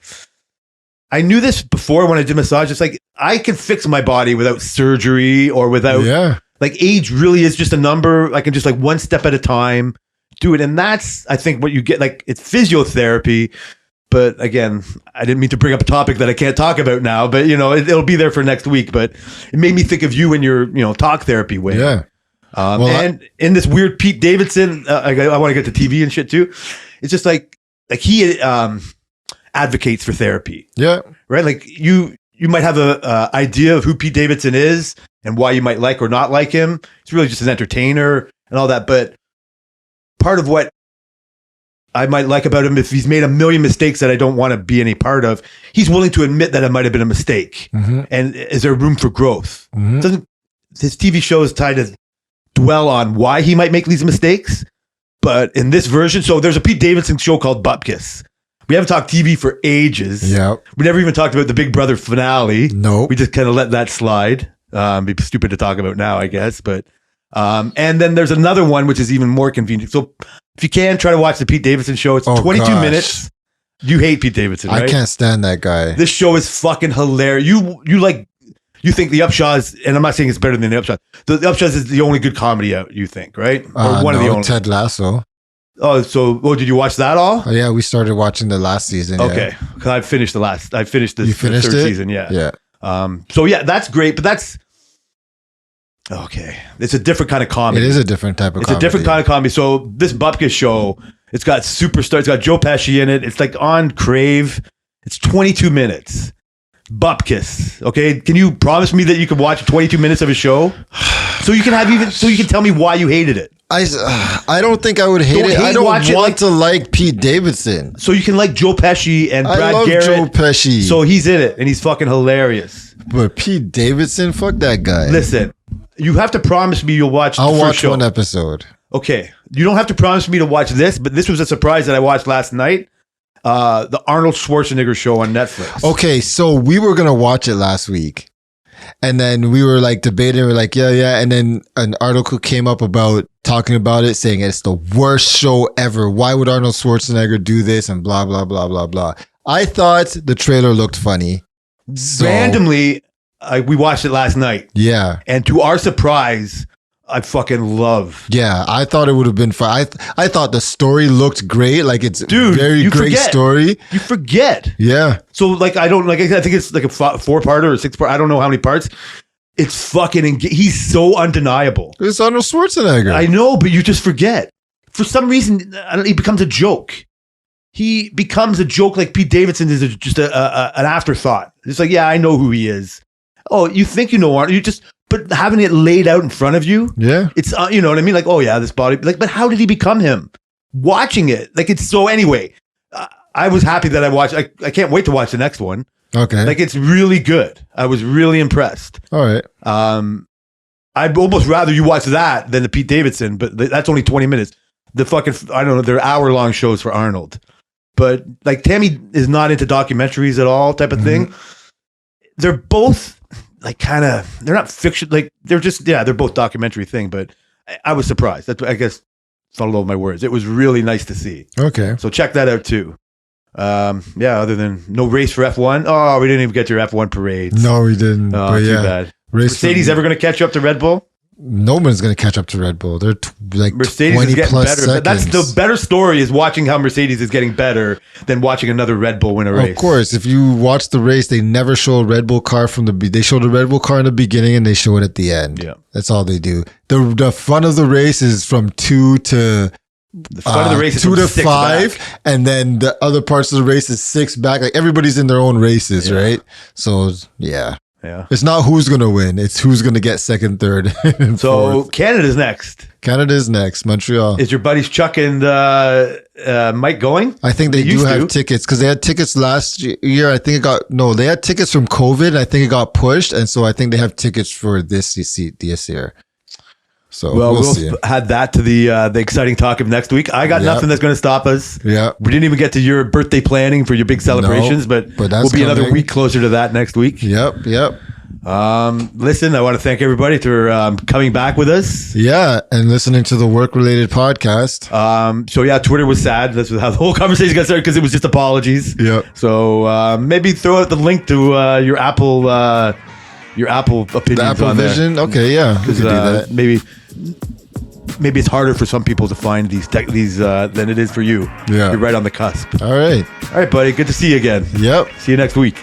Speaker 3: I knew this before when I did massage. It's like, I can fix my body without surgery or without, like, age really is just a number. I can just like one step at a time do it. And that's, I think, what you get. Like, it's physiotherapy. But again, I didn't mean to bring up a topic that I can't talk about now, but you know, it'll be there for next week. But it made me think of you in your, you know, talk therapy way.
Speaker 2: Yeah.
Speaker 3: And in this weird Pete Davidson, I want to get to TV and shit too. It's just like he advocates for therapy.
Speaker 2: Yeah.
Speaker 3: Right. Like you might have a idea of who Pete Davidson is and why you might like or not like him. He's really just an entertainer and all that. But part of what I might like about him, if he's made a million mistakes that I don't want to be any part of, he's willing to admit that it might have been a mistake. Mm-hmm. And is there room for growth? Mm-hmm. His TV shows try to dwell on why he might make these mistakes. But in this version, so there's a Pete Davidson show called Bupkis. We haven't talked TV for ages.
Speaker 2: Yeah.
Speaker 3: We never even talked about the Big Brother finale.
Speaker 2: No.
Speaker 3: We just kind of let that slide. Be stupid to talk about now, I guess. But and then there's another one which is even more convenient. So if you can, try to watch the Pete Davidson show. It's 22 minutes. You hate Pete Davidson, right?
Speaker 2: I can't stand that guy.
Speaker 3: This show is fucking hilarious. You think The Upshaws, and I'm not saying it's better than The Upshaws. The Upshaws is the only good comedy out, you think, right? Or one of the only.
Speaker 2: Ted Lasso.
Speaker 3: Oh, so did you watch that all?
Speaker 2: Oh, yeah, we started watching the last season.
Speaker 3: Okay, because I finished the third season. Yeah.
Speaker 2: Yeah.
Speaker 3: So yeah, that's great, but that's okay. It's a different kind of comedy.
Speaker 2: It is a different type of comedy.
Speaker 3: It's a different kind of comedy. So this Bupkis show, it's got superstars. It's got Joe Pesci in it. It's like on Crave. It's 22 minutes. Bupkis. Okay, can you promise me that you can watch 22 minutes of a show, so you can tell me why you hated it?
Speaker 2: I don't think I would hate it. I don't want to like Pete Davidson.
Speaker 3: So you can like Joe Pesci and Brad
Speaker 2: I love
Speaker 3: Garrett.
Speaker 2: Joe Pesci.
Speaker 3: So he's in it and he's fucking hilarious.
Speaker 2: But Pete Davidson, fuck that guy.
Speaker 3: Listen, you have to promise me you'll watch.
Speaker 2: I'll watch one episode.
Speaker 3: Okay, you don't have to promise me to watch this, but this was a surprise that I watched last night. The Arnold Schwarzenegger show on Netflix.
Speaker 2: Okay, so we were gonna watch it last week, and then we were like debating. We're like, yeah, and then an article came up about talking about it, saying it's the worst show ever. Why would Arnold Schwarzenegger do this? And blah blah blah blah blah. I thought the trailer looked funny. So,
Speaker 3: randomly, we watched it last night.
Speaker 2: Yeah,
Speaker 3: and to our surprise, I fucking love.
Speaker 2: Yeah, I thought it would have been fun. I thought the story looked great. Like it's very great story.
Speaker 3: You forget.
Speaker 2: Yeah.
Speaker 3: So like I think it's like a 4-parter or 6-part. I don't know how many parts. It's fucking. He's so undeniable.
Speaker 2: It's Arnold Schwarzenegger.
Speaker 3: I know, but you just forget. For some reason, he becomes a joke. He becomes a joke. Like Pete Davidson is just an afterthought. It's like, yeah, I know who he is. Oh, you think you know Arnold? But having it laid out in front of you,
Speaker 2: yeah,
Speaker 3: it's you know what I mean. Like, oh yeah, this body. Like, but how did he become him? Watching it, like it's so. Anyway, I was happy that I watched. I can't wait to watch the next one.
Speaker 2: Okay,
Speaker 3: like it's really good. I was really impressed.
Speaker 2: All right.
Speaker 3: I'd almost rather you watch that than the Pete Davidson, but that's only 20 minutes. The fucking I don't know. They're hour-long shows for Arnold, but like Tammy is not into documentaries at all, type of thing. They're both. Like kind of, they're not fiction. Like they're just, they're both documentary thing. But I was surprised. That's, I guess, follow my words. It was really nice to see.
Speaker 2: Okay.
Speaker 3: So check that out too. Other than no race for F1. Oh, we didn't even get your F1 parades.
Speaker 2: No, we didn't.
Speaker 3: Oh, too bad. Mercedes ever going to catch up to Red Bull?
Speaker 2: No one's going to catch up to Red Bull. They're
Speaker 3: Mercedes
Speaker 2: 20
Speaker 3: is getting
Speaker 2: plus
Speaker 3: better.
Speaker 2: seconds.
Speaker 3: That's the better story is watching how Mercedes is getting better than watching another Red Bull win a race.
Speaker 2: Of course, if you watch the race, they never show a Red Bull car they show the Red Bull car in the beginning and they show it at the end.
Speaker 3: Yeah.
Speaker 2: That's all they do. The fun of the race is from 2 to
Speaker 3: the fun of the race is
Speaker 2: 2 to 5 back. And then the other parts of the race is 6 back. Like everybody's in their own races, right? So yeah.
Speaker 3: Yeah.
Speaker 2: It's not who's going to win. It's who's going to get second, third, and
Speaker 3: so
Speaker 2: fourth.
Speaker 3: Canada's next.
Speaker 2: Canada's next. Montreal.
Speaker 3: Is your buddies Chuck and Mike going?
Speaker 2: I think they do have tickets because they had tickets last year. I think they had tickets from COVID. And I think it got pushed. And so I think they have tickets for this year. So we'll see.
Speaker 3: Add that to the exciting talk of next week. I got nothing that's going to stop us.
Speaker 2: Yeah.
Speaker 3: We didn't even get to your birthday planning for your big celebrations, but we'll be another week closer to that next week.
Speaker 2: Yep.
Speaker 3: Listen, I want to thank everybody for coming back with us.
Speaker 2: Yeah, and listening to the work-related podcast.
Speaker 3: So yeah, Twitter was sad. That's how the whole conversation got started because it was just apologies.
Speaker 2: Yep.
Speaker 3: So maybe throw out the link to your Apple opinions.
Speaker 2: The Apple
Speaker 3: on
Speaker 2: Vision.
Speaker 3: There.
Speaker 2: Okay, yeah, we could do that.
Speaker 3: Maybe it's harder for some people to find these than it is for you.
Speaker 2: Yeah,
Speaker 3: you're right on the cusp.
Speaker 2: All right,
Speaker 3: buddy. Good to see you again.
Speaker 2: Yep.
Speaker 3: See you next week.